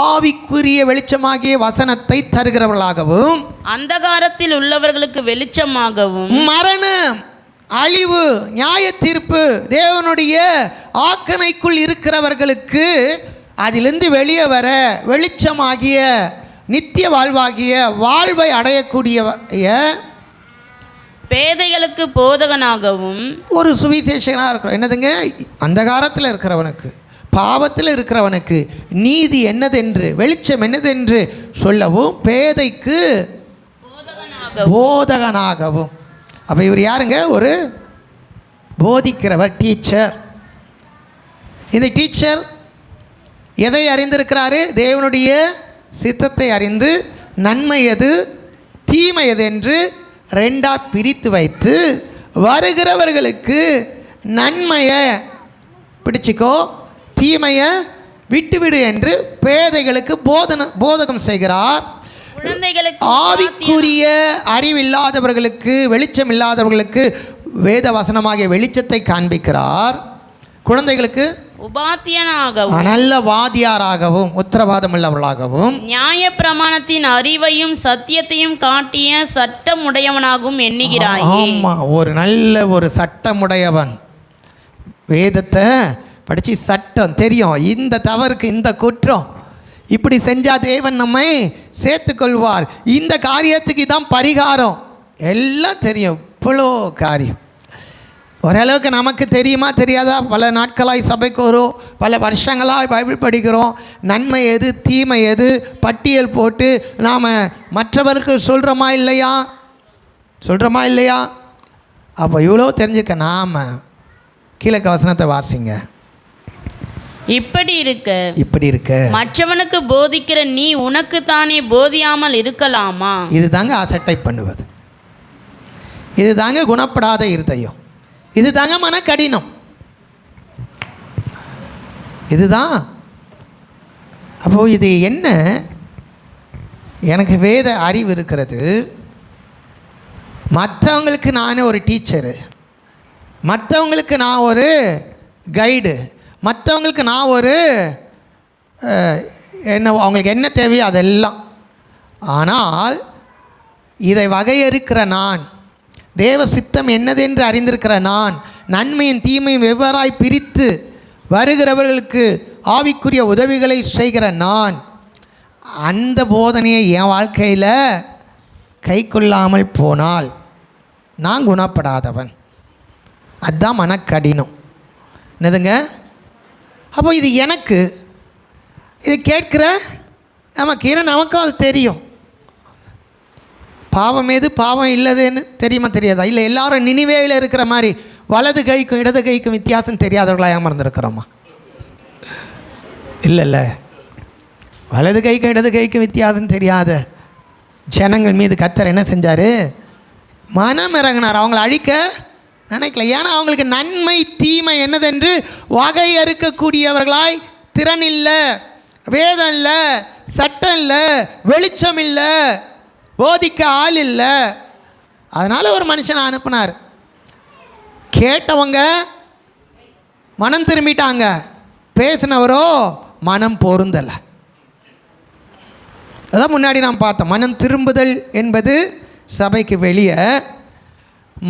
Speaker 2: ஆவிக்குரிய வெளிச்சமாகிய வசனத்தை தருகிறவர்களாகவும்,
Speaker 3: அந்தகாரத்தில் உள்ளவர்களுக்கு வெளிச்சமாகவும்,
Speaker 2: மரணம், அழிவு, நியாய தீர்ப்பு, தேவனுடைய ஆக்கணைக்குள் இருக்கிறவர்களுக்கு அதிலிருந்து வெளியே வர வெளிச்சமாகிய நித்திய வாழ்வாகிய வாழ்வை அடையக்கூடிய
Speaker 3: பேதைகளுக்கு போதகனாகவும்
Speaker 2: ஒரு சுவிசேஷகனாக இருக்கிறோம். என்னதுங்க? அந்தகாரத்தில் இருக்கிறவனுக்கு, பாவத்தில் இருக்கிறவனுக்கு நீதி என்னதென்று, வெளிச்சம் என்னதென்று சொல்லவும், பேதைக்கு போதகனாகவும். அப்போ இவர் யாருங்க? ஒரு போதிக்கிறவர், டீச்சர். இந்த டீச்சர் எதை அறிந்திருக்கிறாரு? தேவனுடைய சித்தத்தை அறிந்து நன்மை எது தீமை எது என்று ரெண்டாக பிரித்து வைத்து வருகிறவர்களுக்கு நன்மையை பிடிச்சிக்கோ, தீமையை விட்டுவிடு என்று பேதைகளுக்கு போதகம் செய்கிறார். ஆவிக்குரிய அறிவில்லாதவர்களுக்கு, வெளிச்சம் இல்லாதவர்களுக்கு வேத வசனமாகிய வெளிச்சத்தை காண்பிக்கிறார். குழந்தைகளுக்கு
Speaker 3: உபாத்தியனாகவும்
Speaker 2: நல்ல வாதியாராகவும் உத்தரவாதம் உள்ளவர்களாகவும்
Speaker 3: நியாய பிரமாணத்தின் அறிவையும் சத்தியத்தையும் காட்டிய சட்டமுடையவனாகவும் எண்ணுகிறாய்.
Speaker 2: ஆமாம், ஒரு நல்ல ஒரு சட்டமுடையவன். வேதத்தை படித்து சட்டம் தெரியும், இந்த தவறுக்கு இந்த குற்றம் இப்படி செஞ்சால் தேவன் நம்மை சேர்த்துக்கொள்வார், இந்த காரியத்துக்கு தான் பரிகாரம் எல்லாம் தெரியும். இவ்வளோ காரியம் ஓரளவுக்கு நமக்கு தெரியுமா தெரியாதா? பல நாட்களாய் சபைக்கு வரும், பல வருஷங்களாக பைபிள் படிக்கிறோம். நன்மை எது தீமை எது பட்டியல் போட்டு நாம் மற்றவருக்கு சொல்கிறோமா இல்லையா? அப்போ இவ்வளோ தெரிஞ்சுக்க நாம் கீழே வசனத்தை வாசிங்க.
Speaker 3: இப்படி இருக்க மற்றவனுக்கு போதிக்கிற நீ உனக்கு தானே போதியாமல் இருக்கலாமா?
Speaker 2: இது தாங்க அசட்டை பண்ணுவது, இது தாங்க குணப்படாத இருதயம், இது தாங்க மன கடினம், இதுதான். அப்போது இது என்ன? எனக்கு வேத அறிவு இருக்கிறது, மற்றவங்களுக்கு நான் ஒரு டீச்சரு, மற்றவங்களுக்கு நான் ஒரு கைடு, மற்றவங்களுக்கு நான் ஒரு என்ன, அவங்களுக்கு என்ன தேவையோ அதெல்லாம். ஆனால் இதை வகையறுக்கிற நான், தேவ சித்தம் என்னதென்று அறிந்திருக்கிற நான், நன்மையும் தீமையும் வெவ்வேறாய் பிரித்து வருகிறவர்களுக்கு ஆவிக்குரிய உதவிகளை செய்கிற நான், அந்த போதனையை என் வாழ்க்கையில் கை கொள்ளாமல் போனால் நான் குணப்படாதவன். அதுதான் மனக்கடினம். என்னதுங்க? அப்போ இது எனக்கு, இது கேட்குற நமக்கு, ஏன்னா நமக்கும் அது தெரியும். பாவம் எது பாவம் இல்லதுன்னு தெரியுமா தெரியாதா? இல்லை எல்லாரும் நினிவேயில் இருக்கிற மாதிரி வலது கைக்கும் இடது கைக்கும் வித்தியாசம் தெரியாதவர்களாக ஏமாந்துருக்கிறோமா? இல்லைல்ல, வலது கைக்கும் இடது கைக்கும் வித்தியாசம் தெரியாத ஜனங்கள் மீது கர்த்தர் என்ன செஞ்சார்? மனம் இறங்கினார். அவங்கள அழிக்க நினைக்கல. ஏன்னா அவங்களுக்கு நன்மை தீமை என்னதென்று வகையறுக்கக்கூடியவர்களாய் திறன் இல்லை, வேதம் இல்லை, சட்டம் இல்லை, வெளிச்சம் இல்லை, போதிக்க ஆள் இல்லை. அதனால் ஒரு மனுஷனை அனுப்புனார். கேட்டவங்க மனம் திரும்பிட்டாங்க, பேசினவரோ மனம் பொருந்தலை. அதான் முன்னாடி நாம் பார்த்தோம். மனம் திரும்புதல் என்பது சபைக்கு வெளியே,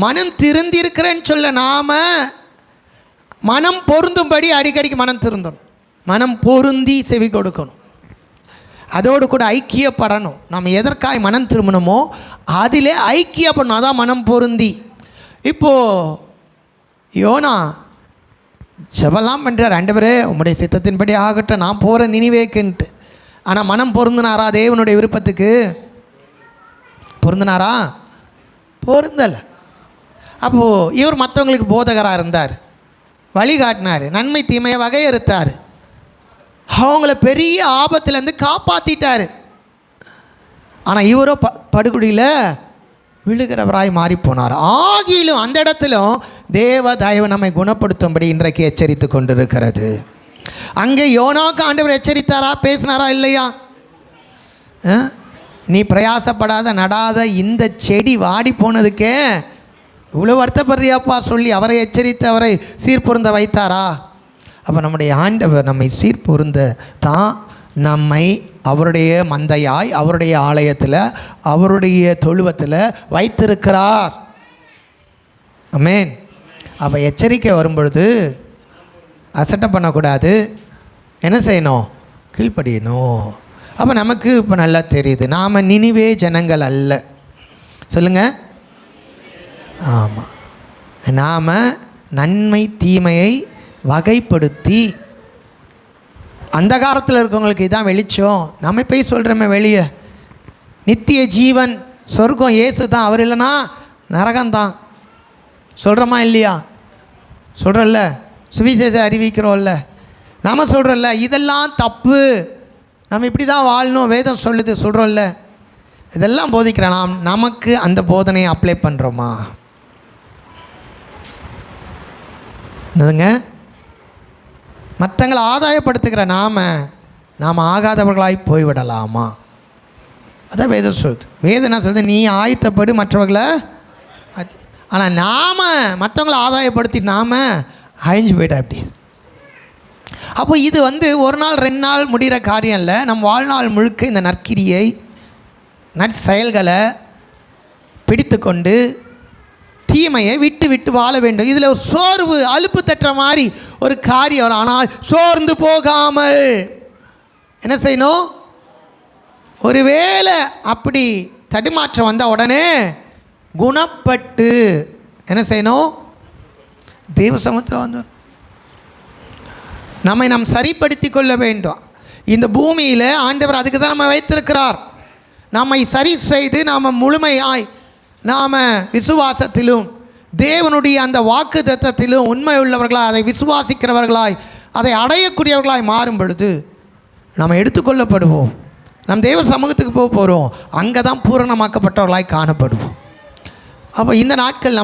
Speaker 2: மனம் திருந்திருக்கிறேன்னு சொல்ல நாம் மனம் பொருந்தும்படி அடிக்கடிக்கு மனம் திருந்தணும், மனம் பொருந்தி செவி கொடுக்கணும், அதோடு கூட ஐக்கியப்படணும். நம்ம எதற்காக மனம் திரும்பணுமோ அதிலே ஐக்கியப்படணும், அதான் மனம் பொருந்தி. இப்போது யோனா ஜெபலாம் பண்ணுறார், ஆண்டவரே உம்முடைய சித்தத்தின்படி ஆகட்டும், நான் போகிறேன் நினிவேக்குன்ட்டு. ஆனால் மனம் பொருந்தினாரா? தேவனுடைய விருப்பத்துக்கு பொருந்தினாரா? பொருந்தலை. அப்போது இவர் மற்றவங்களுக்கு போதகராக இருந்தார், வழிகாட்டினார், நன்மை தீமையை வகையறுத்தார், அவங்கள பெரிய ஆபத்துலேருந்து காப்பாற்றிட்டார். ஆனால் இவரோ படுகுடியில் விழுகிறவராய் மாறி போனார். ஆகிலும் அந்த இடத்திலும் தேவ தயவு நம்மை குணப்படுத்தும்படி இன்றைக்கு எச்சரித்து கொண்டிருக்கிறது. அங்கே யோனாவுக்கு ஆண்டவர் எச்சரித்தாரா? பேசினாரா? இல்லையா? நீ பிரயாசப்படாத நடாத இந்த செடி வாடி போனதுக்கே இவ்வளோ வருத்தப்படுறியாப்பா சொல்லி அவரை எச்சரித்து அவரை சீர்பொருந்த வைத்தாரா? அப்போ நம்முடைய ஆண்டவர் நம்மை சீர்பொருந்த தான் நம்மை அவருடைய மந்தையாய் அவருடைய ஆலயத்தில் அவருடைய தொழுவத்தில் வைத்திருக்கிறார். ஆமென். அப்போ எச்சரிக்கை வரும்பொழுது அசட்டை பண்ணக்கூடாது, என்ன செய்யணும்? கீழ்ப்படியணும். அப்போ நமக்கு இப்போ நல்லா தெரியுது, நாம் நினிவே ஜனங்கள் அல்ல. சொல்லுங்கள். ஆமாம், நாம் நன்மை தீமையை வகைப்படுத்தி, அந்த காலத்தில் இருக்கவங்களுக்கு இதான் வெளிச்சம், நம்ம போய் சொல்கிறோமே வெளியே நித்திய ஜீவன் சொர்க்கம் இயேசு தான், அவர் இல்லைன்னா நரகம்தான். சொல்கிறோமா இல்லையா? சொல்கிறோம்ல, சுவிசேஷம் அறிவிக்கிறோம்ல. நாம் சொல்கிறோம்ல இதெல்லாம் தப்பு, நம்ம இப்படி தான் வாழணும், வேதம் சொல்லுது சொல்கிறோம்ல, இதெல்லாம் போதிக்கிற நாம் நமக்கு அந்த போதனையை அப்ளை பண்ணுறோமா? என்னதுங்க? மற்றங்களை ஆதாயப்படுத்துகிற நாம் ஆகாதவர்களாய் போய்விடலாமா? அதான் வேதம் சொல்லுது. வேதம் என்ன சொல்லுது? நீ ஆயத்தப்படு மற்றவர்களை. ஆனால் நாம் மற்றவங்களை ஆதாயப்படுத்தி நாம் அழிஞ்சு போயிட்டா அப்படி. அப்போ இது ஒரு நாள் 2 நாள் முடிகிற காரியம் இல்லை. நம் வாழ்நாள் முழுக்க இந்த நற்கிரியை நற்செயல்களை பிடித்து கொண்டு தீமையை விட்டு விட்டு வாழ வேண்டும். இதில் ஒரு சோர்வு அலுப்பு தட்டுற மாதிரி ஒரு காரியம் வரும். ஆனால் சோர்ந்து போகாமல் என்ன செய்யணும்? ஒருவேளை அப்படி தடுமாற்றம் வந்தால் உடனே குணப்பட்டு என்ன செய்யணும்? தெய்வ சமூகத்தில் வந்து நம்மை நாம் சரிப்படுத்தி கொள்ள வேண்டும். இந்த பூமியில் ஆண்டவர் அதுக்கு தான் நம்ம வைத்திருக்கிறார். நம்மை சரி செய்து நாம் முழுமையாய் நாம் விசுவாசத்திலும் தேவனுடைய அந்த வாக்கு தத்தத்திலும் உண்மை உள்ளவர்களாய் அதை விசுவாசிக்கிறவர்களாய் அதை அடையக்கூடியவர்களாய் மாறும் பொழுது நாம் எடுத்துக்கொள்ளப்படுவோம். நம் தேவ சமூகத்துக்கு போக போகிறோம். அங்கே தான் பூரணமாக்கப்பட்டவர்களாய் காணப்படுவோம். அப்போ இந்த நாட்கள்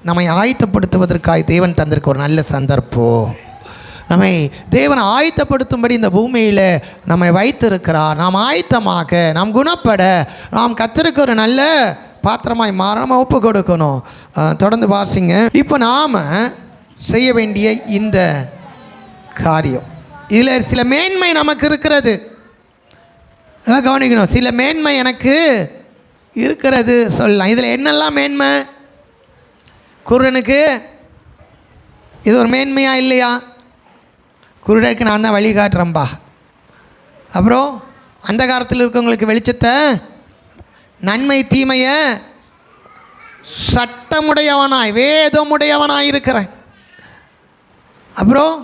Speaker 2: நம்மை ஆயத்தப்படுத்துவதற்காய் தேவன் தந்திருக்க ஒரு நல்ல சந்தர்ப்பம். நம்மை தேவன் ஆயத்தப்படுத்தும்படி இந்த பூமியில் நம்மை வைத்திருக்கிறார். நாம் ஆயத்தமாக, நாம் குணப்பட, நாம் கர்த்தருக்கு ஒரு நல்ல பாத்திரமாய் மாற நம்ம ஒப்பு கொடுக்கணும். தொடர்ந்து வாசிங்க. இப்போ நாம் செய்ய வேண்டிய இந்த காரியம், இதில் சில மேன்மை நமக்கு இருக்கிறது. நல்லா கவனிக்கணும். சில மேன்மை எனக்கு இருக்கிறது சொல்லலாம். இதில் என்னெல்லாம் மேன்மை? குருடனுக்கு இது ஒரு மேன்மையா இல்லையா? குருடனுக்கு நான் தான் வழிகாட்டுறேன்பா. அப்புறம் அந்த காலத்தில் இருக்கவங்களுக்கு வெளிச்சத்தை, நன்மை தீமையை சட்டமுடையவனாய் வேதமுடையவனாய் இருக்கிறேன். அப்புறம்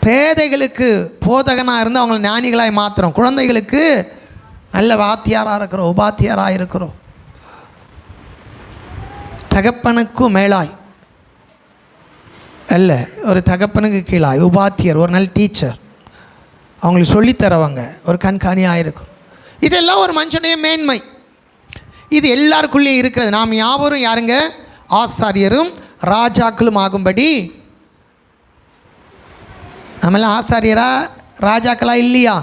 Speaker 2: பேதைகளுக்கு போதகனாக இருந்து அவங்களை ஞானிகளாய் மாத்திரம், குழந்தைகளுக்கு நல்ல வாத்தியாராக இருக்கிறோம், உபாத்தியாராக இருக்கிறோம். தகப்பனுக்கும் மேலாய் அல்ல, ஒரு தகப்பனுக்கு கீழாய் உபாத்தியர், ஒரு நல்ல டீச்சர், அவங்களுக்கு சொல்லித்தரவங்க, ஒரு கண்காணியாக இருக்கும். இதெல்லாம் ஒரு மனுஷனுடைய மேன்மை. இது எல்லாருக்குள்ளேயும் இருக்கிறது. நாம் யாவரும் யாருங்க? ஆசாரியரும் ராஜாக்களும் ஆகும்படி. நம்மளாம் ஆசாரியரா ராஜாக்களா இல்லையா?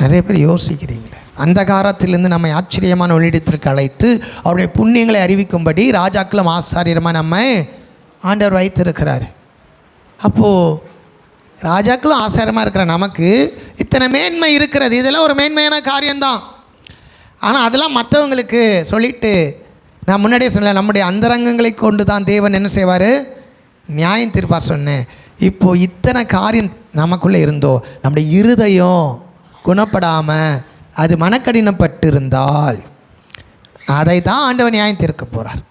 Speaker 2: நிறைய பேர் யோசிக்கிறீங்களே. அந்த காலத்திலிருந்து நம்மை ஆச்சரியமான ஒளியிடத்திற்கு அழைத்து அவருடைய புண்ணியங்களை அறிவிக்கும்படி ராஜாக்களும் ஆசாரியருமா நம்மை ஆண்டவர் வைத்திருக்கிறார். அப்போது ராஜாக்களும் ஆசாரியமாக இருக்கிற நமக்கு இத்தனை மேன்மை இருக்கிறது. இதெல்லாம் ஒரு மேன்மையான காரியம்தான். ஆனால் அதெல்லாம் மற்றவங்களுக்கு சொல்லிவிட்டு, நான் முன்னாடியே சொன்னேன், நம்முடைய அந்தரங்கங்களை கொண்டு தான் தேவன் என்ன செய்வார்? நியாயம் தீர்ப்பார் சொன்னேன். இப்போது இத்தனை காரியம் நமக்குள்ளே இருந்தோ நம்முடைய இருதயம் குணப்படாமல் அது மனக்கடினப்பட்டு இருந்தால் அதை தான் ஆண்டவன் நியாயம் தீர்க்க போகிறார்.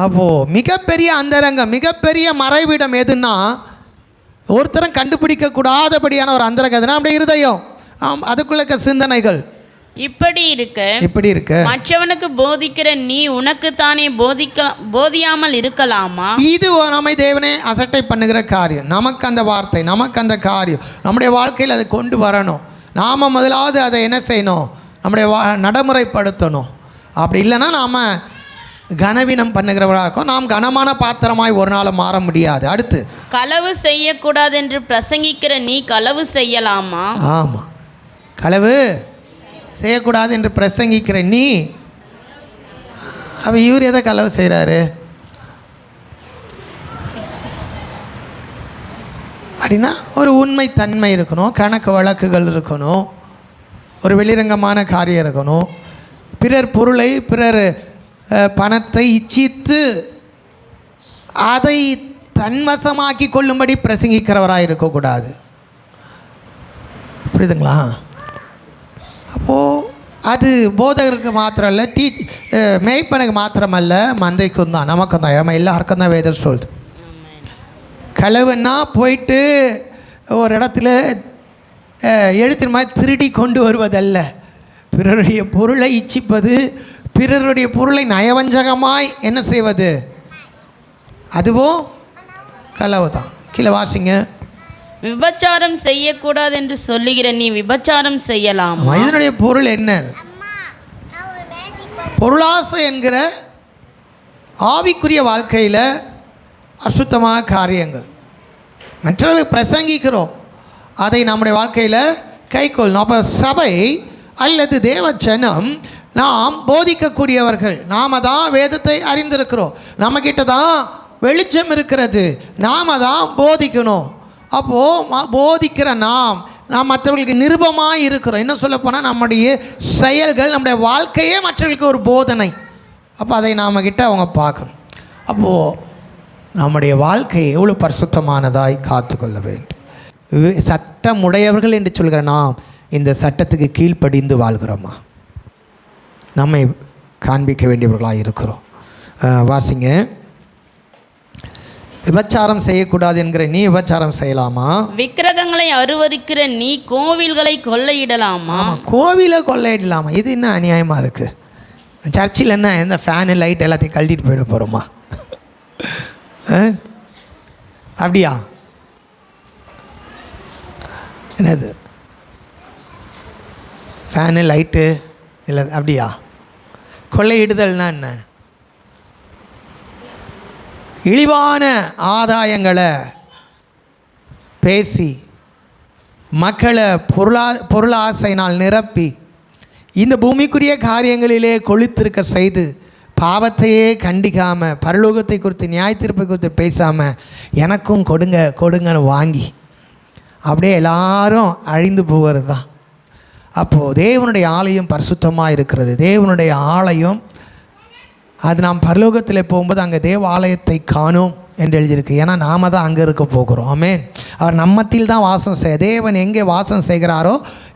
Speaker 2: அப்போது மிகப்பெரிய அந்தரங்கம், மிகப்பெரிய மறைவிடம் எதுன்னா, ஒருத்தரும் கண்டுபிடிக்கக்கூடாதபடியான ஒரு அந்தரங்கம் எதுனா நம்முடைய இருதயம், அதுக்குள்ள இருக்க சிந்தனைகள்.
Speaker 3: இப்படி இருக்க மற்றவனுக்கு போதிக்கிற நீ உனக்குத்தானே போதியாமல் இருக்கலாமா? இது
Speaker 2: நம்மை தேவனே அசட்டை பண்ணுகிற காரியம். நமக்கு அந்த வார்த்தை, நமக்கு அந்த காரியம் நம்முடைய வாழ்க்கையில் அதை கொண்டு வரணும். நாம் முதலாவது அதை என்ன செய்யணும்? நம்முடைய நடைமுறைப்படுத்தணும். அப்படி இல்லைன்னா நாம் கனவீனம் பண்ணுகிறவர்களாக நாம் கனமான பாத்திரமாய் ஒரு நாள் மாற முடியாது. அடுத்து,
Speaker 3: களவு செய்யக்கூடாது என்று பிரசங்கிக்கிற நீ களவு செய்யலாமா?
Speaker 2: ஆமாம், களவு செய்யக்கூடாது என்று பிரசங்கிக்கிற நீ. அவ இவர் எதை களவு செய்கிறாரு அப்படின்னா, ஒரு உண்மை தன்மை இருக்கணும், கணக்கு வழக்குகள் இருக்கணும், ஒரு வெளிரங்கமான காரியம் இருக்கணும். பிறர் பொருளை, பிறர் பணத்தை இச்சித்து அதை தன்வசமாக்கி கொள்ளும்படி பிரசங்கிக்கிறவராக இருக்கக்கூடாது. புரியுதுங்களா? அப்போது அது போதகருக்கு மாத்திரம் இல்லை, மேய்ப்பனுக்கு மாத்திரமல்ல, மந்தைக்கும் தான், நமக்கும் தான், நம்ம எல்லாருக்கும் தான் வேதம் சொல்லுது. களவுன்னா போயிட்டு ஒரு இடத்துல எழுத்து மாதிரி திருடி கொண்டு வருவதல்ல, பிறருடைய பொருளை இச்சிப்பது, பிறருடைய பொருளை நயவஞ்சகமாய் என்ன செய்வது, அதுவும் களவு தான். கீழே வாசிங்க.
Speaker 3: விபச்சாரம் செய்யக்கூடாது என்று சொல்லுகிற நீ விபச்சாரம் செய்யலாம்.
Speaker 2: இதனுடைய பொருள் என்ன? பொருளாசை என்கிற ஆவிக்குரிய வாழ்க்கையில் அசுத்தமான காரியங்கள் மற்றவர்களுக்கு பிரசங்கிக்கிறோம், அதை நம்முடைய வாழ்க்கையில் கைக்கொள்ளணும். அப்போ சபை அல்லது தேவஜனம் நாம் போதிக்கக்கூடியவர்கள், நாம் தான் வேதத்தை அறிந்திருக்கிறோம், நம்மக்கிட்ட தான் வெளிச்சம் இருக்கிறது, நாம் தான் போதிக்கணும். அப்போது போதிக்கிற நாம் மற்றவர்களுக்கு நிருபமாக இருக்கிறோம். இன்னும் சொல்லப்போனால் நம்முடைய செயல்கள், நம்முடைய வாழ்க்கையே மற்றவர்களுக்கு ஒரு போதனை. அப்போ அதை நம்மக்கிட்ட அவங்க பார்க்கணும். அப்போது நம்முடைய வாழ்க்கையை எவ்வளோ பரிசுத்தமானதாய் காத்துக்கொள்ள வேண்டும். சட்டம் உடையவர்கள் என்று சொல்கிற நாம் இந்த சட்டத்துக்கு கீழ்ப்படிந்து வாழ்கிறோமா? நம்மை காண்பிக்க வேண்டியவர்களாக இருக்கிறோம். வாசிங்க. விபச்சாரம் செய்யக்கூடாது என்கிற நீ விபச்சாரம் செய்யலாமா?
Speaker 3: விக்கிரகங்களை அருவருக்கிற நீ கோவில்களை கொள்ளையிடலாமா?
Speaker 2: கோவிலை கொள்ளையிடலாமா? இது என்ன அநியாயமாக இருக்குது? சர்ச்சில் என்ன எந்த ஃபேனு லைட் எல்லாத்தையும் கழட்டிட்டு போயிட போகிறோமா? அப்படியா? என்னது ஃபேனு லைட்டு இல்லை அப்படியா? கொள்ளையிடுதல்னா என்ன? இழிவான ஆதாயங்களை பேசி மக்களை பொருளாசையினால் நிரப்பி இந்த பூமிக்குரிய காரியங்களிலே கொளுத்திருக்க செய்து பாவத்தையே கண்டிக்காமல், பரலோகத்தை குறித்து நியாயத்தீர்ப்பை குறித்து பேசாமல் எனக்கும் கொடுங்க கொடுங்கன்னு வாங்கி அப்படியே எல்லாரும் அழிந்து போகிறது தான். அப்போது தேவனுடைய ஆலயம் பரிசுத்தமாக இருக்கிறது. தேவனுடைய ஆலயம் அது நாம் பரலோகத்தில் போகும்போது அங்கே தேவ ஆலயத்தை காணோம் என்று எழுதியிருக்கு. ஏன்னா நாம் தான் அங்கே இருக்க போகிறோம். ஆமென். அவர் நம்மத்தில் தான் வாசம் செய்ய, தேவன் எங்கே வாசம் செய்கிறாரோ,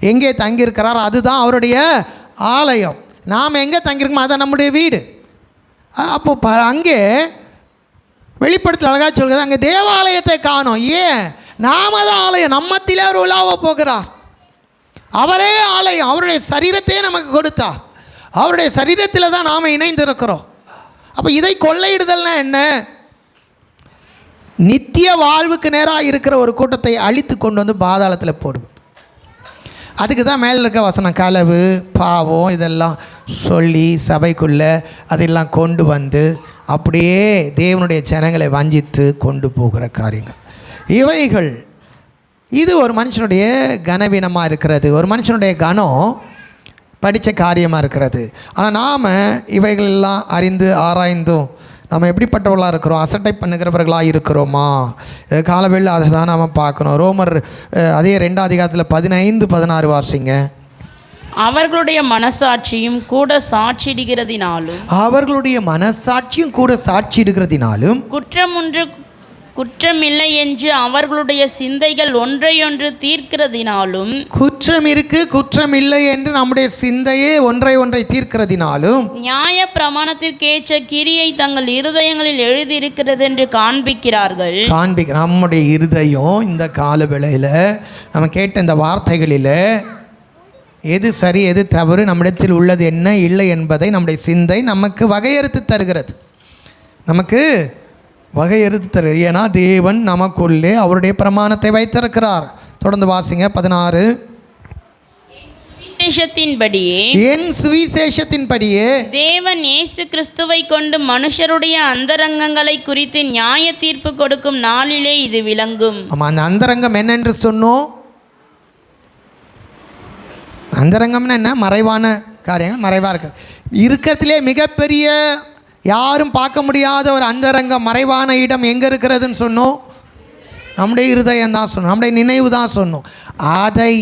Speaker 2: எங்கே தங்கியிருக்கிறாரோ அதுதான் அவருடைய ஆலயம். நாம் எங்கே தங்கியிருக்கோமோ அதுதான் நம்முடைய வீடு. அப்போ அங்கே வெளிப்படுத்தல் அழகாக சொல்கிறது, அங்கே தேவாலயத்தை காணோம். ஏன்? நாம தான் ஆலயம், நம்மத்திலே அவர் உலாவ போகிறார். அவரே ஆலயம், அவருடைய சரீரத்தையே நமக்கு கொடுத்தார். அவருடைய சரீரத்தில் தான் நாம் இணைந்திருக்கிறோம். அப்போ இதை கொள்ளையிடுதல்னா என்ன? நித்திய வாழ்வுக்கு நேராக இருக்கிற ஒரு கூட்டத்தை அழித்து கொண்டு வந்து பாதாளத்தில் போடுவது. அதுக்கு தான் மேலே இருக்க வசனம், களவு பாவம் இதெல்லாம் சொல்லி சபைக்குள்ளே அதெல்லாம் கொண்டு வந்து அப்படியே தேவனுடைய ஜனங்களை வஞ்சித்து கொண்டு போகிற காரியங்கள் இவைகள். இது ஒரு மனுஷனுடைய கனவீனமாக இருக்கிறது, ஒரு மனுஷனுடைய கனம் படித்த காரியமாக இருக்கிறது. ஆனால் நாம் இவைகளெல்லாம் அறிந்து ஆராய்ந்தும் நம்ம எப்படிப்பட்டவர்களாக இருக்கிறோம், அசட்டை பண்ணுகிறவர்களாக இருக்கிறோமா? காலவெளியில் அதை தான் நாம் பார்க்கணும். ரோமர் அதே 2ஆம் அதிகாரத்தில் 15-16 வாசிங்க.
Speaker 3: அவர்களுடைய மனசாட்சியும் கூட சாட்சியிடுகிறதினாலும்,
Speaker 2: அவர்களுடைய மனசாட்சியும் கூட சாட்சியிடுகிறதினாலும்
Speaker 3: குற்றமில்லை என்று அவர்களுடைய சிந்தைகள் ஒன்றையொன்று தீர்க்கிறதினாலும்,
Speaker 2: குற்றம் இருக்கு குற்றம் இல்லை என்று நம்முடைய சிந்தையே ஒன்றை தீர்க்கிறதினாலும்,
Speaker 3: நியாய பிரமாணத்திற்கேற்ற கிரியை தங்கள் இருதயங்களில் எழுதியிருக்கிறது என்று காண்பிக்கிறார்கள்.
Speaker 2: நம்முடைய இருதயம் இந்த கால வேளையில் நம்ம கேட்ட இந்த வார்த்தைகளில் எது சரி எது தவறு, நம்மிடத்தில் உள்ளது என்ன இல்லை என்பதை நம்முடைய சிந்தை நமக்கு வகையறுத்து தருகிறது. நமக்கு வகையறுத்து தரு. ஏன்னா தேவன் நமக்குள்ளே அவருடைய பிரமாணத்தை வைத்திருக்கிறார். தொடர்ந்து வாசிங்க 16. என் சுவிசேஷத்தின்படியே
Speaker 3: தேவன் இயேசு கிறிஸ்துவை கொண்டு மனுஷருடைய அந்தரங்கங்களை குறித்து நியாய தீர்ப்பு கொடுக்கும் நாளிலே இது விளங்கும்.
Speaker 2: ஆமாம், அந்த அந்தரங்கம் என்னென்று சொன்னோம்? அந்தரங்கம்னா என்ன? மறைவான காரியங்கள், மறைவாக இருக்கிறதுலே மிகப்பெரிய யாரும் பார்க்க முடியாத ஒரு அந்தரங்கம், மறைவான இடம் எங்கே இருக்கிறதுன்னு சொன்னோம்? நம்முடைய இருதயம் தான் சொன்னோம், நம்முடைய நினைவு தான் சொன்னோம். அதை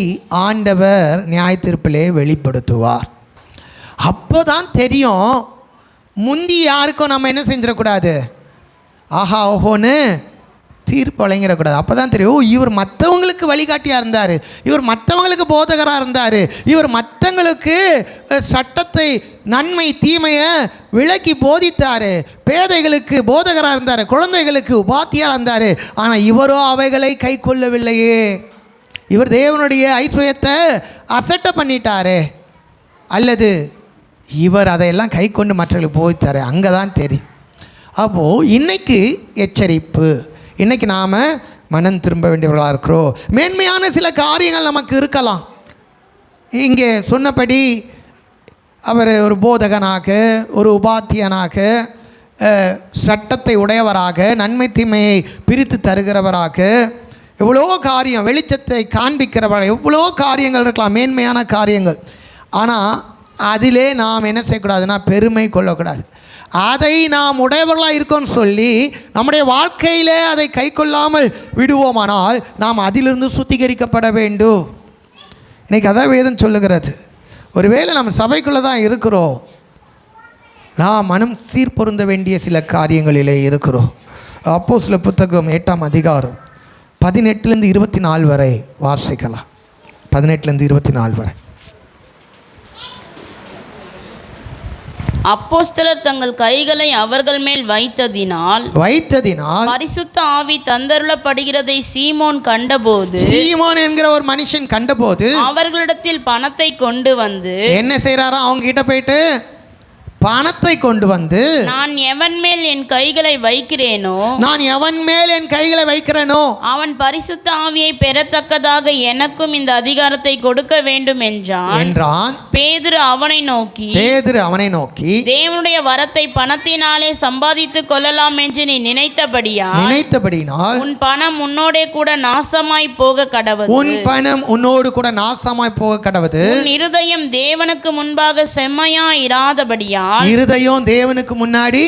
Speaker 2: ஆண்டவர் நியாயத்தீர்ப்பிலே வெளிப்படுத்துவார். அப்போ தான் தெரியும். முந்தி யாருக்கும் நம்ம என்ன செஞ்சிடக்கூடாது, ஆஹா ஓஹோன்னு தீர்ப்பு வழங்கிடக்கூடாது. அப்போ தான் தெரியும், ஓ இவர் மற்றவங்களுக்கு வழிகாட்டியாக இருந்தார், இவர் மற்றவங்களுக்கு போதகராக இருந்தார், இவர் மற்றவங்களுக்கு சட்டத்தை நன்மை தீமையை விளக்கி போதித்தார், பேதைகளுக்கு போதகராக இருந்தார், குழந்தைகளுக்கு உபாத்தியாக இருந்தார். ஆனால் இவரோ அவைகளை கை கொள்ளவில்லையே, இவர் தேவனுடைய ஐஸ்வர்யத்தை அசட்டை பண்ணிட்டாரே, அல்லது இவர் அதையெல்லாம் கை கொண்டு மற்றவர்களுக்கு போய் தர அங்கே தான் தெரியும். அப்போது இன்றைக்கு எச்சரிப்பு, இன்றைக்கி நாம் மனம் திரும்ப வேண்டியவர்களாக இருக்கிறோம். மேன்மையான சில காரியங்கள் நமக்கு இருக்கலாம். இங்கே சொன்னபடி அவர் ஒரு போதகனாக, ஒரு உபாத்தியனாக, சட்டத்தை உடையவராக, நன்மை தீமையை பிரித்து தருகிறவராக, எவ்வளோ காரியம், வெளிச்சத்தை காண்பிக்கிறவராக, எவ்வளோ காரியங்கள் இருக்கலாம், மேன்மையான காரியங்கள். ஆனால் அதிலே நாம் என்ன செய்யக்கூடாதுன்னா பெருமை கொள்ளக்கூடாது. அதை நாம் உடையவர்களாக இருக்கோன்னு சொல்லி நம்முடைய வாழ்க்கையில் அதை கை கொள்ளாமல் விடுவோமானால் நாம் அதிலிருந்து சுத்திகரிக்கப்பட வேண்டும். இன்றைக்கி அதான் வேதம் சொல்லுகிறது. ஒருவேளை நம்ம சபைக்குள்ளே தான் இருக்கிறோம், நாம் மனம் சீர்பொருந்த வேண்டிய சில காரியங்களிலே இருக்கிறோம். அப்போஸ்தலர் புத்தகம் 8ஆம் அதிகாரம் 18 24 வரை வாசிக்கலாம். 18 24 வரை.
Speaker 3: அப்போஸ்தலர் தங்கள் கைகளை அவர்கள் மேல் வைத்ததினால் பரிசுத்த ஆவி தந்தருளப்படுகிறதை சீமோன் கண்டபோது,
Speaker 2: சீமோன் என்கிற ஒரு மனுஷன் கண்டபோது
Speaker 3: அவர்களிடத்தில் பணத்தை கொண்டு வந்து
Speaker 2: என்ன செய்றாரா, அவங்க கிட்ட போயிட்டு பணத்தை கொண்டு வந்து,
Speaker 3: நான் எவன் மேல் என் கைகளை வைக்கிறேனோ அவன் பரிசுத்த ஆவியை பெறத்தக்கதாக எனக்கும் இந்த அதிகாரத்தை கொடுக்க வேண்டும் என்றான். பேதுரு அவனை நோக்கி தேவனுடைய வரத்தை பணத்தினாலே சம்பாதித்துக் கொள்ளலாம் என்று நீ நினைத்தபடியால் உன் பணம் உன்னோடே கூட நாசமாய் போக கடவது. உன் இருதயம் தேவனுக்கு முன்பாக செம்மையா இராதபடியால்,
Speaker 2: இருதயம் தேவனுக்கு முன்னாடி